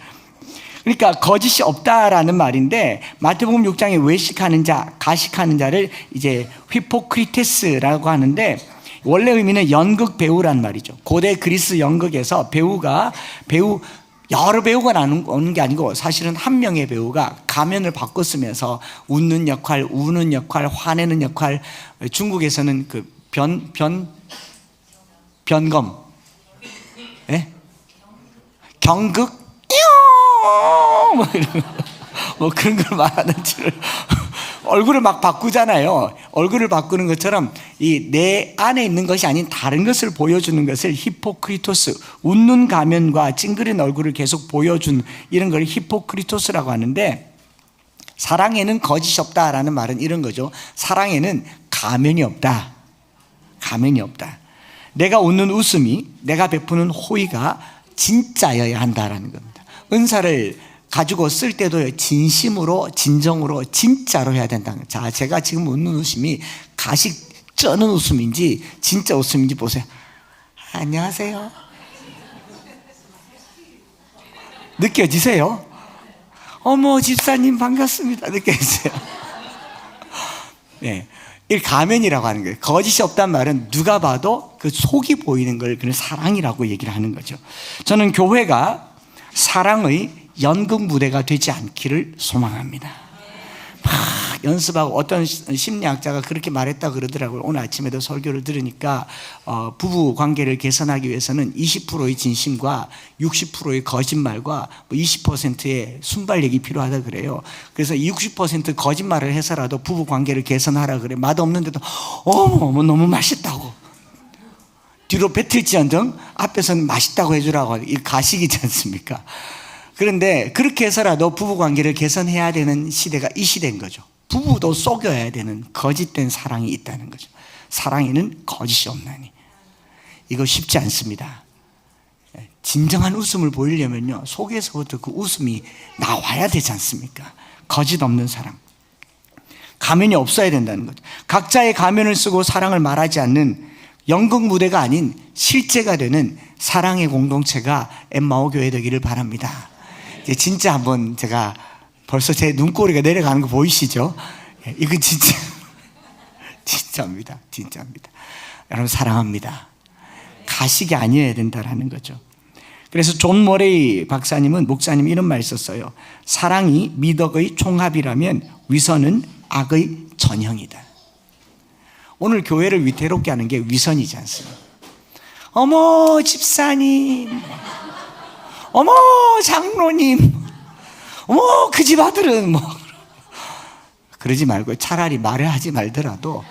그러니까 거짓이 없다라는 말인데, 마태복음 6장에 외식하는 자, 가식하는 자를 이제 히포크리테스라고 하는데, 원래 의미는 연극 배우란 말이죠. 고대 그리스 연극에서 여러 배우가 나오는 게 아니고 사실은 한 명의 배우가 가면을 바꿔 쓰면서 웃는 역할, 우는 역할, 화내는 역할, 중국에서는 그 변검, 예? 경극, 뭐 그런 걸 말하는 줄. 얼굴을 막 바꾸잖아요. 얼굴을 바꾸는 것처럼 이 내 안에 있는 것이 아닌 다른 것을 보여주는 것을 히포크리토스, 웃는 가면과 찡그린 얼굴을 계속 보여준 이런 걸 히포크리토스라고 하는데, 사랑에는 거짓이 없다라는 말은 이런 거죠. 사랑에는 가면이 없다. 가면이 없다. 내가 웃는 웃음이, 내가 베푸는 호의가 진짜여야 한다라는 겁니다. 은사를 가지고 쓸 때도 진심으로, 진정으로, 진짜로 해야 된다는 거예요. 자, 제가 지금 웃는 웃음이 가식 쩌는 웃음인지 진짜 웃음인지 보세요. 안녕하세요. 느껴지세요? 어머, 집사님 반갑습니다. 느껴지세요? 네, 이 가면이라고 하는 거예요. 거짓이 없단 말은 누가 봐도 그 속이 보이는 걸 그냥 사랑이라고 얘기를 하는 거죠. 저는 교회가 사랑의 연극 무대가 되지 않기를 소망합니다. 막 연습하고 어떤 심리학자가 그렇게 말했다 그러더라고요. 오늘 아침에도 설교를 들으니까 부부 관계를 개선하기 위해서는 20%의 진심과 60%의 거짓말과 20%의 순발력이 필요하다 그래요. 그래서 60% 거짓말을 해서라도 부부 관계를 개선하라 그래. 맛없는데도 어머 너무 맛있다고 뒤로 뱉을지언정 앞에서는 맛있다고 해주라고. 이 가식이지 않습니까? 그런데 그렇게 해서라도 부부관계를 개선해야 되는 시대가 이 시대인 거죠. 부부도 속여야 되는 거짓된 사랑이 있다는 거죠. 사랑에는 거짓이 없나니. 이거 쉽지 않습니다. 진정한 웃음을 보이려면요, 속에서부터 그 웃음이 나와야 되지 않습니까? 거짓 없는 사랑. 가면이 없어야 된다는 거죠. 각자의 가면을 쓰고 사랑을 말하지 않는 연극 무대가 아닌 실제가 되는 사랑의 공동체가 엠마오 교회 되기를 바랍니다. 이제 진짜 한번 제가 벌써 제 눈꼬리가 내려가는 거 보이시죠? 이거 진짜 진짜입니다. 진짜입니다. 여러분 사랑합니다. 가식이 아니어야 된다라는 거죠. 그래서 존 모레이 박사님은 목사님이 이런 말 썼어요. 사랑이 미덕의 총합이라면 위선은 악의 전형이다. 오늘 교회를 위태롭게 하는 게 위선이지 않습니까? 어머 집사님, 어머 장로님, 어머 그 집 아들은 그러지 말고 차라리 말을 하지 말더라도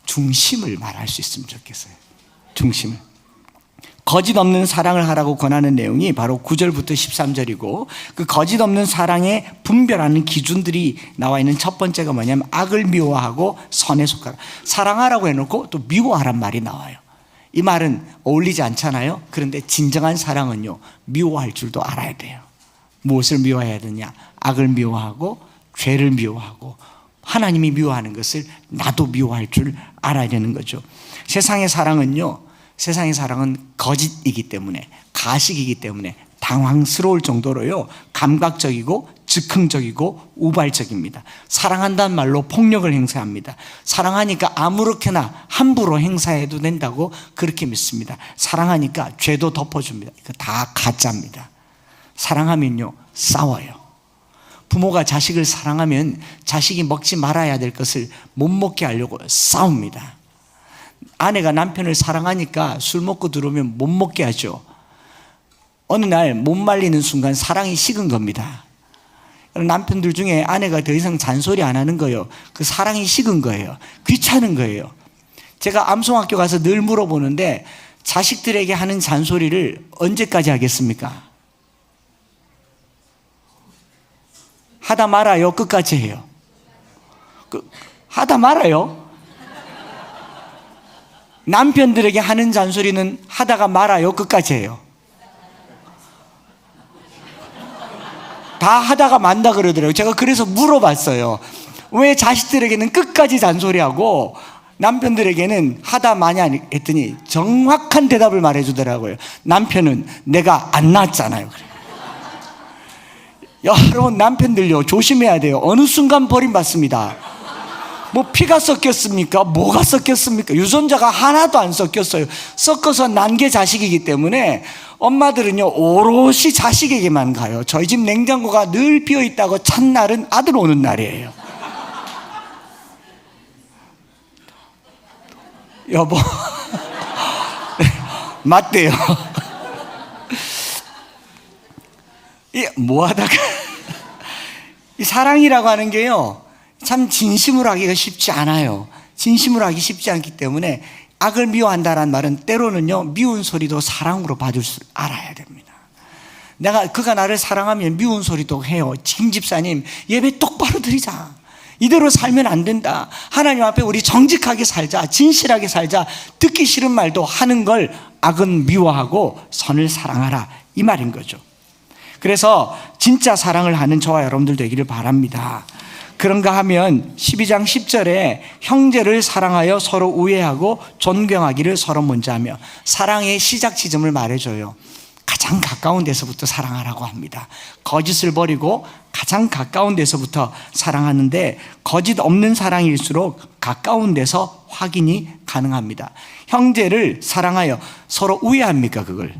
중심을 말할 수 있으면 좋겠어요. 중심을. 거짓 없는 사랑을 하라고 권하는 내용이 바로 9절부터 13절이고, 그 거짓 없는 사랑에 분별하는 기준들이 나와 있는 첫 번째가 뭐냐면 악을 미워하고 선에 속하라. 사랑하라고 해놓고 또 미워하란 말이 나와요. 이 말은 어울리지 않잖아요. 그런데 진정한 사랑은요, 미워할 줄도 알아야 돼요. 무엇을 미워해야 되냐? 악을 미워하고 죄를 미워하고 하나님이 미워하는 것을 나도 미워할 줄 알아야 되는 거죠. 세상의 사랑은요, 세상의 사랑은 거짓이기 때문에, 가식이기 때문에 당황스러울 정도로요, 감각적이고 즉흥적이고 우발적입니다. 사랑한다는 말로 폭력을 행사합니다. 사랑하니까 아무렇게나 함부로 행사해도 된다고 그렇게 믿습니다. 사랑하니까 죄도 덮어줍니다. 이거 다 가짜입니다. 사랑하면요, 싸워요. 부모가 자식을 사랑하면 자식이 먹지 말아야 될 것을 못 먹게 하려고 싸웁니다. 아내가 남편을 사랑하니까 술 먹고 들어오면 못 먹게 하죠. 어느 날 못 말리는 순간 사랑이 식은 겁니다. 남편들 중에 아내가 더 이상 잔소리 안 하는 거예요. 그 사랑이 식은 거예요. 귀찮은 거예요. 제가 암송학교 가서 늘 물어보는데, 자식들에게 하는 잔소리를 언제까지 하겠습니까? 하다 말아요? 끝까지 해요? 하다 말아요? 남편들에게 하는 잔소리는 하다가 말아요? 끝까지 해요? 다 하다가 만다 그러더라고요. 제가 그래서 물어봤어요. 왜 자식들에게는 끝까지 잔소리하고 남편들에게는 하다 마냐 했더니 정확한 대답을 말해주더라고요. 남편은 내가 안 낳았잖아요. 여러분 남편들요, 조심해야 돼요. 어느 순간 버림받습니다. 뭐 피가 섞였습니까? 뭐가 섞였습니까? 유전자가 하나도 안 섞였어요. 섞어서 난 게 자식이기 때문에 엄마들은요, 오롯이 자식에게만 가요. 저희 집 냉장고가 늘 비어있다고 첫날은 아들 오는 날이에요. 여보 맞대요. 뭐 하다가 이 사랑이라고 하는 게요, 참 진심으로 하기가 쉽지 않아요. 진심으로 하기 쉽지 않기 때문에 악을 미워한다는 말은 때로는요, 미운 소리도 사랑으로 봐줄 줄 알아야 됩니다. 그가 나를 사랑하면 미운 소리도 해요. 김 집사님 예배 똑바로 드리자, 이대로 살면 안 된다, 하나님 앞에 우리 정직하게 살자, 진실하게 살자, 듣기 싫은 말도 하는 걸 악은 미워하고 선을 사랑하라, 이 말인 거죠. 그래서 진짜 사랑을 하는 저와 여러분들 되기를 바랍니다. 그런가 하면 12장 10절에 형제를 사랑하여 서로 우애하고 존경하기를 서로 먼저 하며, 사랑의 시작 지점을 말해줘요. 가장 가까운 데서부터 사랑하라고 합니다. 거짓을 버리고 가장 가까운 데서부터 사랑하는데, 거짓 없는 사랑일수록 가까운 데서 확인이 가능합니다. 형제를 사랑하여 서로 우애합니까? 그걸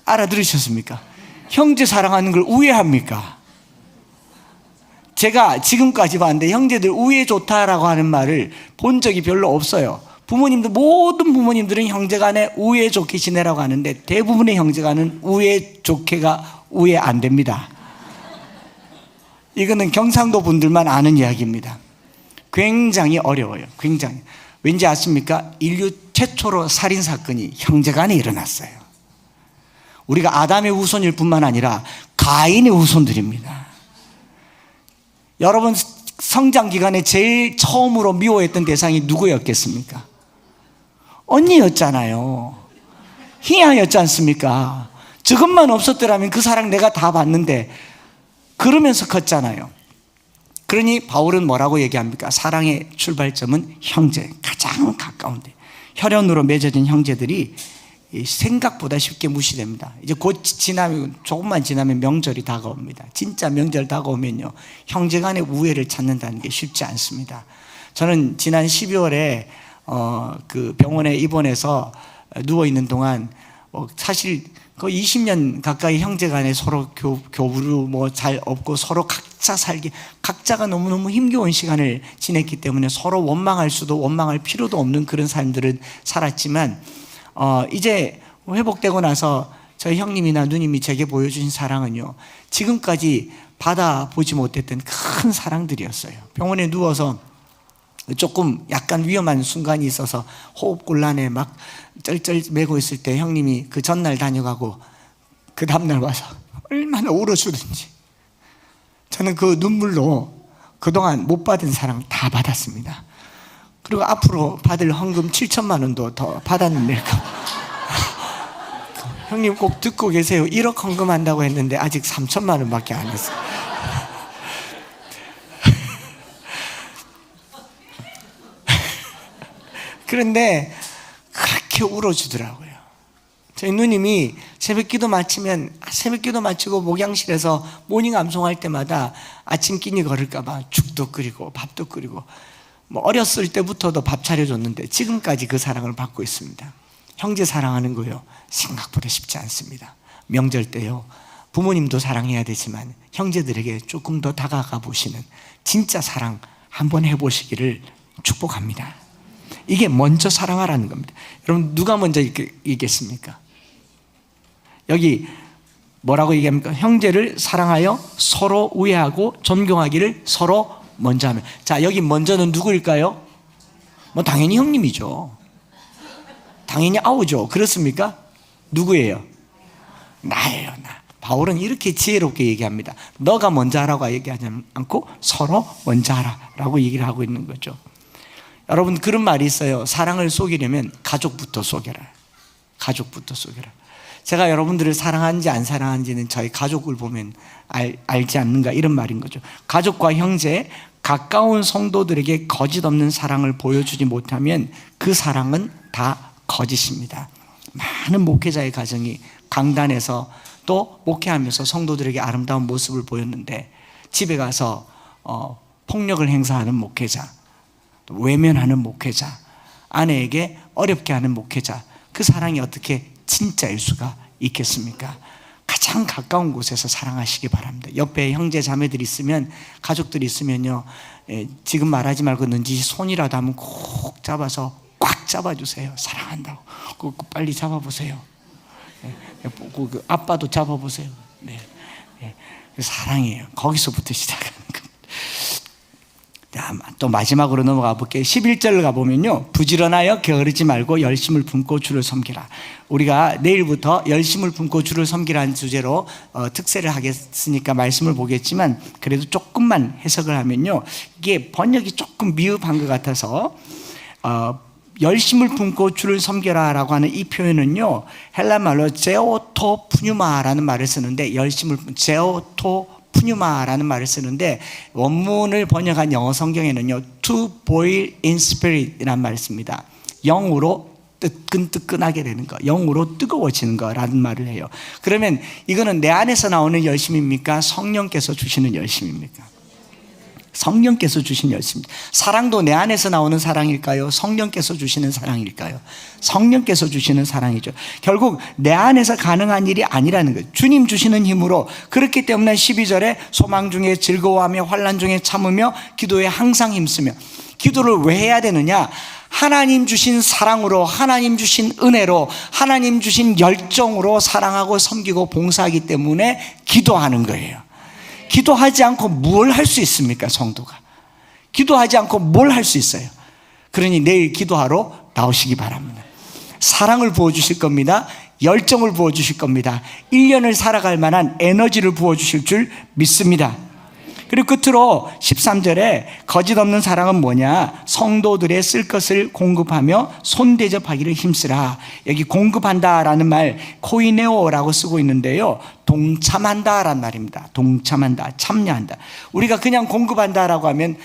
알아들으셨습니까? 형제 사랑하는 걸 우애합니까? 제가 지금까지 봤는데 형제들 우애 좋다라고 하는 말을 본 적이 별로 없어요. 부모님들, 모든 부모님들은 형제간에 우애 좋게 지내라고 하는데 대부분의 형제간은 우애 좋게가 우애 안 됩니다. 이거는 경상도 분들만 아는 이야기입니다. 굉장히 어려워요. 굉장히. 왠지 아십니까? 인류 최초로 살인사건이 형제간에 일어났어요. 우리가 아담의 후손일 뿐만 아니라 가인의 후손들입니다. 여러분 성장 기간에 제일 처음으로 미워했던 대상이 누구였겠습니까? 언니였잖아요. 희야였지 않습니까? 저것만 없었더라면 그 사랑 내가 다 봤는데 그러면서 컸잖아요. 그러니 바울은 뭐라고 얘기합니까? 사랑의 출발점은 형제, 가장 가까운데 혈연으로 맺어진 형제들이 생각보다 쉽게 무시됩니다. 이제 곧 지나면, 조금만 지나면 명절이 다가옵니다. 진짜 명절 다가오면요, 형제간의 우애를 찾는다는 게 쉽지 않습니다. 저는 지난 12월에 그 병원에 입원해서 누워 있는 동안 사실 거의 20년 가까이 형제간에 서로 교부로 뭐 잘 없고 서로 각자 살기, 각자가 너무너무 힘겨운 시간을 지냈기 때문에 서로 원망할 수도 원망할 필요도 없는 그런 삶들을 살았지만 이제 회복되고 나서 저희 형님이나 누님이 제게 보여주신 사랑은요, 지금까지 받아보지 못했던 큰 사랑들이었어요. 병원에 누워서 조금 약간 위험한 순간이 있어서 호흡곤란에 막 쩔쩔 매고 있을 때 형님이 그 전날 다녀가고 그 다음날 와서 얼마나 울어주든지 저는 그 눈물로 그동안 못 받은 사랑 다 받았습니다. 그리고 앞으로 받을 헌금 7천만 원도 더 받았는데 형님 꼭 듣고 계세요. 1억 헌금한다고 했는데 아직 3천만 원밖에 안 했어요. 그런데 그렇게 울어주더라고요. 저희 누님이 새벽기도 마치고 목양실에서 모닝 암송할 때마다 아침 끼니 걸을까봐 죽도 끓이고 밥도 끓이고, 뭐 어렸을 때부터도 밥 차려줬는데 지금까지 그 사랑을 받고 있습니다. 형제 사랑하는 거요, 생각보다 쉽지 않습니다. 명절 때요, 부모님도 사랑해야 되지만 형제들에게 조금 더 다가가 보시는 진짜 사랑 한번 해보시기를 축복합니다. 이게 먼저 사랑하라는 겁니다. 여러분 누가 먼저 얘기했습니까? 여기 뭐라고 얘기합니까? 형제를 사랑하여 서로 우애하고 존경하기를 서로 먼저 하면. 자, 여기 먼저는 누구일까요? 뭐 당연히 형님이죠. 당연히 아우죠. 그렇습니까? 누구예요? 나예요, 나. 바울은 이렇게 지혜롭게 얘기합니다. 너가 먼저 하라고 얘기하지 않고 서로 먼저 하라라고 얘기를 하고 있는 거죠. 여러분 그런 말이 있어요. 사랑을 속이려면 가족부터 속여라. 가족부터 속여라. 제가 여러분들을 사랑하는지 안 사랑하는지는 저희 가족을 보면 알지 않는가, 이런 말인 거죠. 가족과 형제, 가까운 성도들에게 거짓 없는 사랑을 보여주지 못하면 그 사랑은 다 거짓입니다. 많은 목회자의 가정이 강단에서 또 목회하면서 성도들에게 아름다운 모습을 보였는데 집에 가서 폭력을 행사하는 목회자, 외면하는 목회자, 아내에게 어렵게 하는 목회자, 그 사랑이 어떻게 진짜일 수가 있겠습니까? 가장 가까운 곳에서 사랑하시기 바랍니다. 옆에 형제 자매들이 있으면, 가족들이 있으면요, 지금 말하지 말고 넌지 손이라도 하면 꼭 잡아서 꽉 잡아주세요. 사랑한다고. 빨리 잡아보세요. 아빠도 잡아보세요. 네. 사랑이에요. 거기서부터 시작하는 겁니다. 또 마지막으로 넘어가 볼게요. 11절 가보면요, 부지런하여 게으르지 말고 열심을 품고 주를 섬기라. 우리가 내일부터 열심을 품고 주를 섬기라는 주제로 특세를 하겠으니까 말씀을 보겠지만, 그래도 조금만 해석을 하면요, 이게 번역이 조금 미흡한 것 같아서 열심을 품고 주를 섬겨라 라고 하는 이 표현은요, 헬라 말로 제오토 푸뉴마라는 말을 쓰는데, 열심을 제오토 푸뉴마라는 말을 쓰는데, 원문을 번역한 영어 성경에는요, to boil in spirit이라는 말을 씁니다. 영으로 뜨끈뜨끈하게 되는 거, 영으로 뜨거워지는 거라는 말을 해요. 그러면 이거는 내 안에서 나오는 열심입니까? 성령께서 주시는 열심입니까? 성령께서 주신 열심입니다. 사랑도 내 안에서 나오는 사랑일까요? 성령께서 주시는 사랑일까요? 성령께서 주시는 사랑이죠. 결국 내 안에서 가능한 일이 아니라는 거예요. 주님 주시는 힘으로. 그렇기 때문에 12절에 소망 중에 즐거워하며 환난 중에 참으며 기도에 항상 힘쓰며. 기도를 왜 해야 되느냐? 하나님 주신 사랑으로, 하나님 주신 은혜로, 하나님 주신 열정으로 사랑하고 섬기고 봉사하기 때문에 기도하는 거예요. 기도하지 않고 뭘 할 수 있습니까, 성도가? 기도하지 않고 뭘 할 수 있어요? 그러니 내일 기도하러 나오시기 바랍니다. 사랑을 부어주실 겁니다. 열정을 부어주실 겁니다. 1년을 살아갈 만한 에너지를 부어주실 줄 믿습니다. 그리고 끝으로 13절에 거짓 없는 사랑은 뭐냐? 성도들의 쓸 것을 공급하며 손대접하기를 힘쓰라. 여기 공급한다라는 말 코이네오라고 쓰고 있는데요, 동참한다라는 말입니다. 동참한다, 참여한다. 우리가 그냥 공급한다라고 하면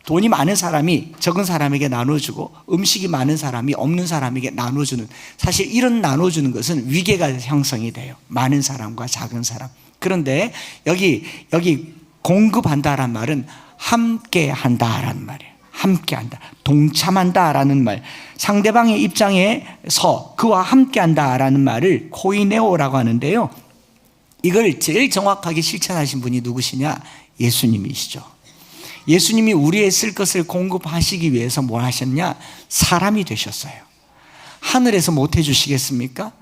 돈이 많은 사람이 적은 사람에게 나눠주고 음식이 많은 사람이 없는 사람에게 나눠주는, 사실 이런 나눠주는 것은 위계가 형성이 돼요. 많은 사람과 작은 사람. 그런데 여기 공급한다라는 말은 함께 한다라는 말이에요. 함께 한다, 동참한다라는 말, 상대방의 입장에 서 그와 함께 한다라는 말을 코이네오라고 하는데요, 이걸 제일 정확하게 실천하신 분이 누구시냐? 예수님이시죠. 예수님이 우리의 쓸 것을 공급하시기 위해서 뭘 하셨냐? 사람이 되셨어요. 하늘에서 못 해주시겠습니까?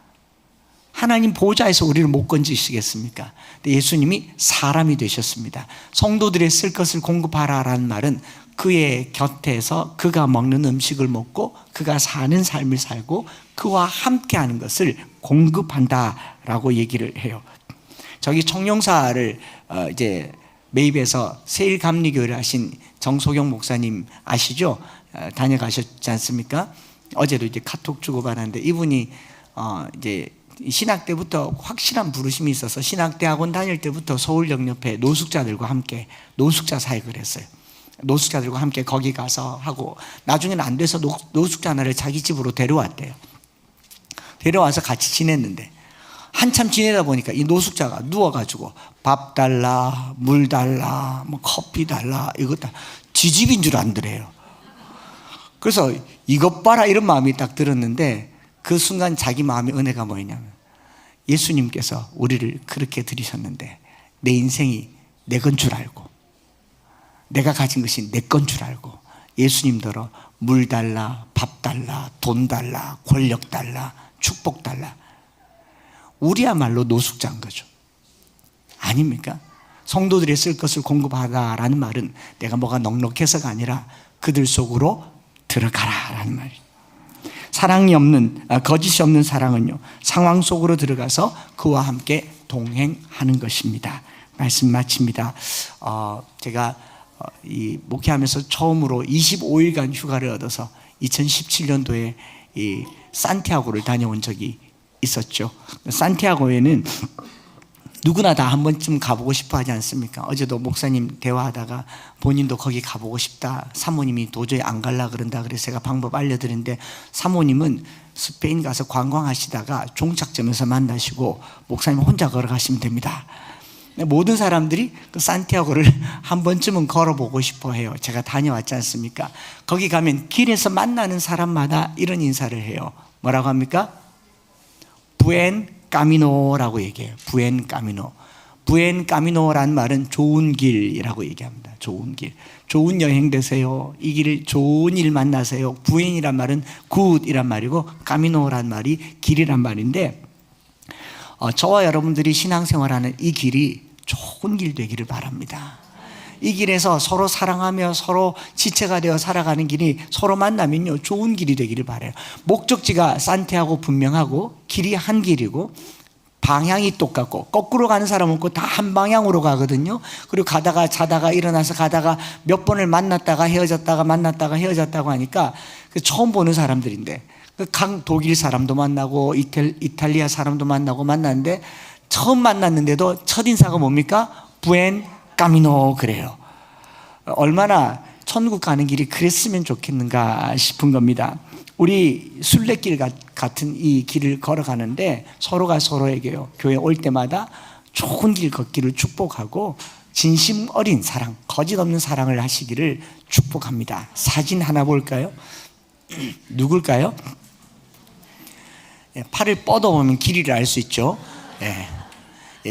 하나님 보좌에서 우리를 못 건지시겠습니까? 근데 예수님이 사람이 되셨습니다. 성도들의 쓸 것을 공급하라라는 말은 그의 곁에서 그가 먹는 음식을 먹고 그가 사는 삶을 살고 그와 함께하는 것을 공급한다라고 얘기를 해요. 저기 청룡사를 이제 매입해서 세일감리교회를 하신 정소경 목사님 아시죠? 다녀가셨지 않습니까? 어제도 이제 카톡 주고받았는데 이분이 이제 신학 때부터 확실한 부르심이 있어서 신학대 학원 다닐 때부터 서울역 옆에 노숙자들과 함께 노숙자 사역을 했어요. 노숙자들과 함께 거기 가서 하고 나중에는 안 돼서 노숙자 하나를 자기 집으로 데려왔대요. 데려와서 같이 지냈는데 한참 지내다 보니까 이 노숙자가 누워가지고 밥 달라, 물 달라, 뭐 커피 달라, 이것 다 지집인 줄 안더래요. 그래서 이것 봐라 이런 마음이 딱 들었는데 그 순간 자기 마음의 은혜가 뭐였냐면 예수님께서 우리를 그렇게 들이셨는데 내 인생이 내 건 줄 알고 내가 가진 것이 내 건 줄 알고 예수님더러 물 달라, 밥 달라, 돈 달라, 권력 달라, 축복 달라. 우리야말로 노숙자인 거죠. 아닙니까? 성도들이 쓸 것을 공급하다라는 말은 내가 뭐가 넉넉해서가 아니라 그들 속으로 들어가라라는 말이에요. 사랑이 없는, 거짓이 없는 사랑은요, 상황 속으로 들어가서 그와 함께 동행하는 것입니다. 말씀 마칩니다. 제가 이 목회하면서 처음으로 25일간 휴가를 얻어서 2017년도에 이 산티아고를 다녀온 적이 있었죠. 산티아고에는 누구나 다 한 번쯤 가보고 싶어 하지 않습니까? 어제도 목사님 대화하다가 본인도 거기 가보고 싶다, 사모님이 도저히 안 갈라 그런다 그래서 제가 방법 알려드렸는데 사모님은 스페인 가서 관광하시다가 종착점에서 만나시고 목사님 혼자 걸어가시면 됩니다. 모든 사람들이 그 산티아고를 한 번쯤은 걸어보고 싶어 해요. 제가 다녀왔지 않습니까? 거기 가면 길에서 만나는 사람마다 이런 인사를 해요. 뭐라고 합니까? 부엔 까미노라고 얘기해요. 부엔 까미노. 부엔 까미노라는 말은 좋은 길이라고 얘기합니다. 좋은 길. 좋은 여행 되세요. 이 길 좋은 일 만나세요. 부엔이란 말은 굿이란 말이고 까미노란 말이 길이란 말인데 저와 여러분들이 신앙생활하는 이 길이 좋은 길 되기를 바랍니다. 이 길에서 서로 사랑하며 서로 지체가 되어 살아가는 길이 서로 만나면요 좋은 길이 되기를 바라요. 목적지가 산티아고 분명하고 길이 한 길이고 방향이 똑같고 거꾸로 가는 사람 없고 다 한 방향으로 가거든요. 그리고 가다가 자다가 일어나서 가다가 몇 번을 만났다가 헤어졌다가 만났다가 헤어졌다고 하니까 처음 보는 사람들인데 독일 사람도 만나고 이탈리아 사람도 만났는데 처음 만났는데도 첫인사가 뭡니까? 부엔 까미노 그래요. 얼마나 천국 가는 길이 그랬으면 좋겠는가 싶은 겁니다. 우리 순례길 같은 이 길을 걸어가는데 서로가 서로에게요 교회 올 때마다 좋은 길 걷기를 축복하고 진심 어린 사랑, 거짓 없는 사랑을 하시기를 축복합니다. 사진 하나 볼까요? 누굴까요? 팔을 뻗어보면 길이를 알 수 있죠.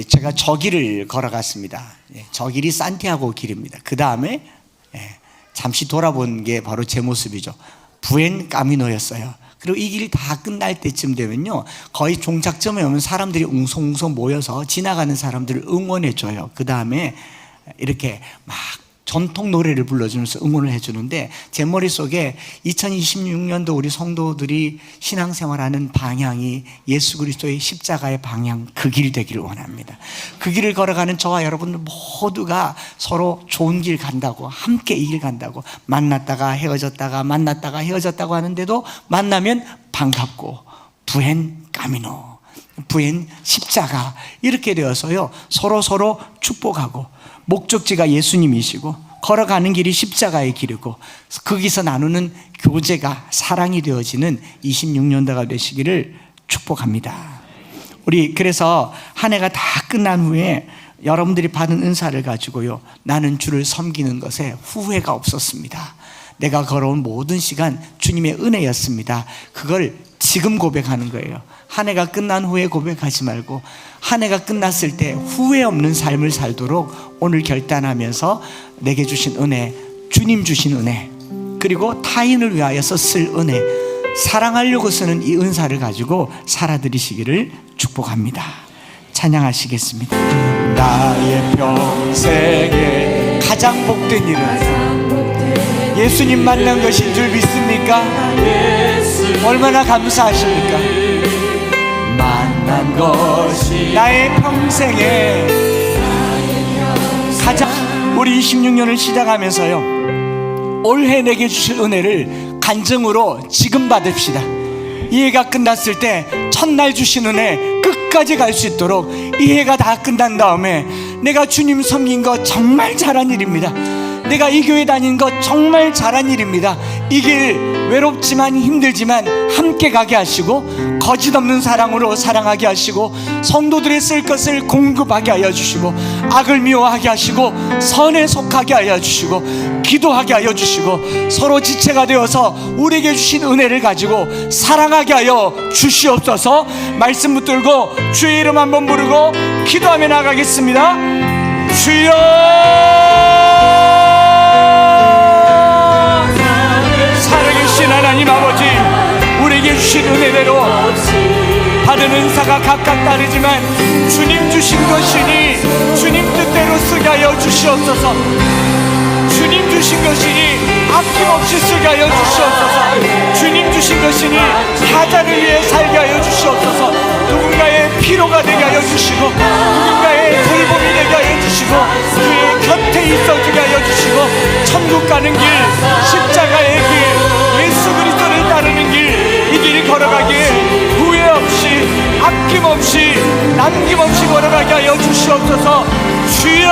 제가 저 길을 걸어갔습니다. 저 길이 산티아고 길입니다. 그 다음에 잠시 돌아본 게 바로 제 모습이죠. 부엔 까미노였어요. 그리고 이 길이 다 끝날 때쯤 되면요, 거의 종착점에 오면 사람들이 웅성웅성 모여서 지나가는 사람들을 응원해줘요. 그 다음에 이렇게 막 전통 노래를 불러주면서 응원을 해주는데, 제 머릿속에 2026년도 우리 성도들이 신앙생활하는 방향이 예수 그리스도의 십자가의 방향, 그 길 되기를 원합니다. 그 길을 걸어가는 저와 여러분들 모두가 서로 좋은 길 간다고, 함께 이 길 간다고, 만났다가 헤어졌다가 만났다가 헤어졌다고 하는데도 만나면 반갑고, 부엔 까미노, 부엔 십자가, 이렇게 되어서요 서로 축복하고, 목적지가 예수님이시고 걸어가는 길이 십자가의 길이고, 거기서 나누는 교제가 사랑이 되어지는 26년도가 되시기를 축복합니다. 우리 그래서 한 해가 다 끝난 후에 여러분들이 받은 은사를 가지고요, 나는 주를 섬기는 것에 후회가 없었습니다. 내가 걸어온 모든 시간 주님의 은혜였습니다. 그걸 지금 고백하는 거예요. 한 해가 끝난 후에 고백하지 말고, 한 해가 끝났을 때 후회 없는 삶을 살도록 오늘 결단하면서 내게 주신 은혜, 주님 주신 은혜, 그리고 타인을 위하여서 쓸 은혜, 사랑하려고 쓰는 이 은사를 가지고 살아드리시기를 축복합니다. 찬양하시겠습니다. 나의 평생에 가장 복된 일은 예수님 만난 것인 줄 믿습니까? 얼마나 감사하십니까? 만난 것이 나의 평생에 가장, 우리 26년을 시작하면서요, 올해 내게 주실 은혜를 간증으로 지금 받읍시다. 이 해가 끝났을 때 첫날 주신 은혜 끝까지 갈 수 있도록, 이 해가 다 끝난 다음에 내가 주님 섬긴 거 정말 잘한 일입니다. 내가 이 교회 다닌 거 정말 잘한 일입니다. 이 길 외롭지만 힘들지만 함께 가게 하시고, 거짓 없는 사랑으로 사랑하게 하시고, 성도들의 쓸 것을 공급하게 하여 주시고, 악을 미워하게 하시고, 선에 속하게 하여 주시고, 기도하게 하여 주시고, 서로 지체가 되어서 우리에게 주신 은혜를 가지고 사랑하게 하여 주시옵소서. 말씀 붙들고 주의 이름 한번 부르고 기도하며 나가겠습니다. 주여, 살아계신 하나님 아버지, 우리에게 주신 은혜대로 받은 은사가 각각 다르지만 주님 주신 것이니 주님 뜻대로 쓰게 하여 주시옵소서. 주님 주신 것이니 아낌없이 쓰게 하여 주시옵소서. 주님 주신 것이니 타자를 위해 살게 하여 주시옵소서. 누군가의 피로가 되게 하여 주시고, 누군가의 돌봄이 되게 하여 주시고, 그의 곁에 있어주게 하여 주시고, 천국 가는 길, 십자가의 길, 예수 그리스도를 따르는 길, 이 길 걸어가기에 후회 없이 아낌없이 남김없이 걸어가게 하여 주시옵소서. 주여,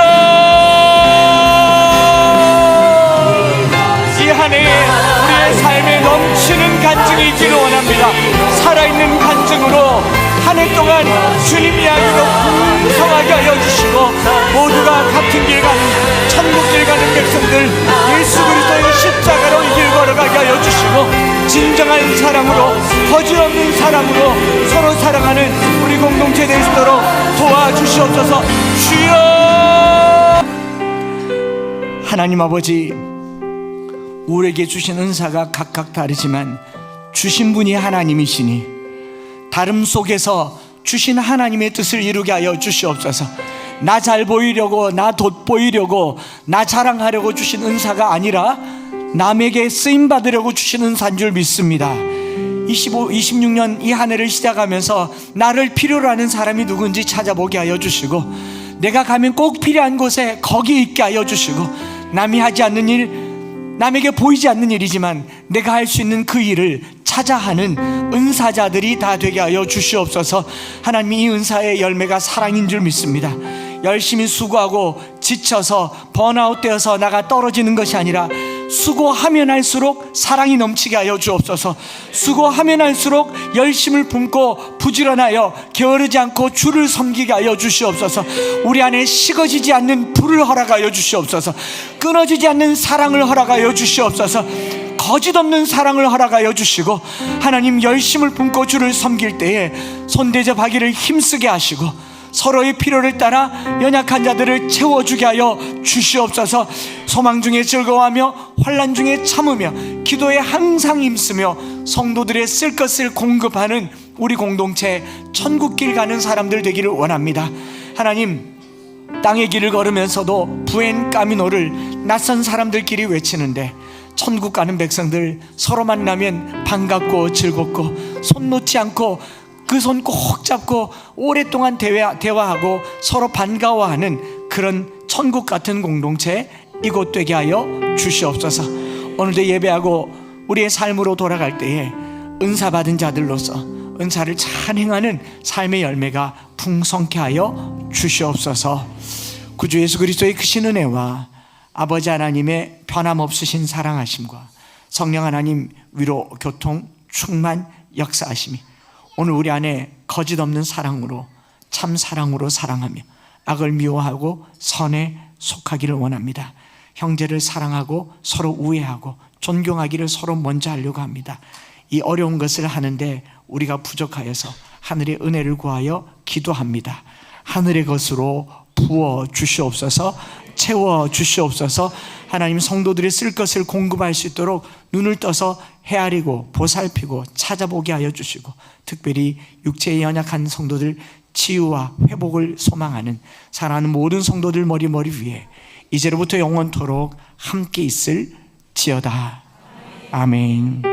이 한 해에 우리의 삶에 넘치는 간증이 있기를 원합니다. 살아있는 간증으로 한 해 동안 주님 이야기로 풍성하게 하여 주시고, 모두가 같은 길 가는, 천국 길 가는 백성들, 예수 그리스도의 십자가로 이 길 걸어가게 하여 주시고, 진정한 사랑으로, 거짓 없는 사랑으로 서로 사랑하는 우리 공동체 될 수 있도록 도와주시옵소서. 주여, 하나님 아버지, 우리에게 주신 은사가 각각 다르지만 주신 분이 하나님이시니 다름 속에서 주신 하나님의 뜻을 이루게 하여 주시옵소서. 나 잘 보이려고, 나 돋보이려고, 나 자랑하려고 주신 은사가 아니라 남에게 쓰임받으려고 주신 은사인 줄 믿습니다. 26년 이 한 해를 시작하면서 나를 필요로 하는 사람이 누군지 찾아보게 하여 주시고, 내가 가면 꼭 필요한 곳에 거기 있게 하여 주시고, 남이 하지 않는 일, 남에게 보이지 않는 일이지만 내가 할 수 있는 그 일을 찾아 하는 은사자들이 다 되게 하여 주시옵소서. 하나님, 이 은사의 열매가 사랑인 줄 믿습니다. 열심히 수고하고 지쳐서 번아웃되어서 나가 떨어지는 것이 아니라 수고하면 할수록 사랑이 넘치게 하여 주옵소서. 수고하면 할수록 열심을 품고 부지런하여 게으르지 않고 주를 섬기게 하여 주시옵소서. 우리 안에 식어지지 않는 불을 허락하여 주시옵소서. 끊어지지 않는 사랑을 허락하여 주시옵소서. 거짓 없는 사랑을 허락하여 주시고, 하나님 열심을 품고 주를 섬길 때에 손대접하기를 힘쓰게 하시고, 서로의 필요를 따라 연약한 자들을 채워주게 하여 주시옵소서. 소망 중에 즐거워하며 환난 중에 참으며 기도에 항상 힘쓰며 성도들의 쓸 것을 공급하는 우리 공동체, 천국길 가는 사람들 되기를 원합니다. 하나님, 땅의 길을 걸으면서도 부엔 까미노를 낯선 사람들끼리 외치는데, 천국 가는 백성들 서로 만나면 반갑고 즐겁고 손 놓지 않고 그 손 꼭 잡고 오랫동안 대화하고 서로 반가워하는 그런 천국 같은 공동체 이곳 되게 하여 주시옵소서. 오늘도 예배하고 우리의 삶으로 돌아갈 때에 은사 받은 자들로서 은사를 잘 행하는 삶의 열매가 풍성케 하여 주시옵소서. 구주 예수 그리스도의 크신 은혜와 아버지 하나님의 변함없으신 사랑하심과 성령 하나님 위로 교통 충만 역사하심이 오늘 우리 안에 거짓 없는 사랑으로, 참 사랑으로 사랑하며 악을 미워하고 선에 속하기를 원합니다. 형제를 사랑하고 서로 우애하고 존경하기를 서로 먼저 하려고 합니다. 이 어려운 것을 하는데 우리가 부족하여서 하늘의 은혜를 구하여 기도합니다. 하늘의 것으로 부어 주시옵소서. 채워 주시옵소서. 하나님, 성도들이 쓸 것을 공급할 수 있도록 눈을 떠서 헤아리고 보살피고 찾아보게 하여 주시고, 특별히 육체의 연약한 성도들 치유와 회복을 소망하는 사랑하는 모든 성도들 머리 위에 이제로부터 영원토록 함께 있을지어다. 아멘.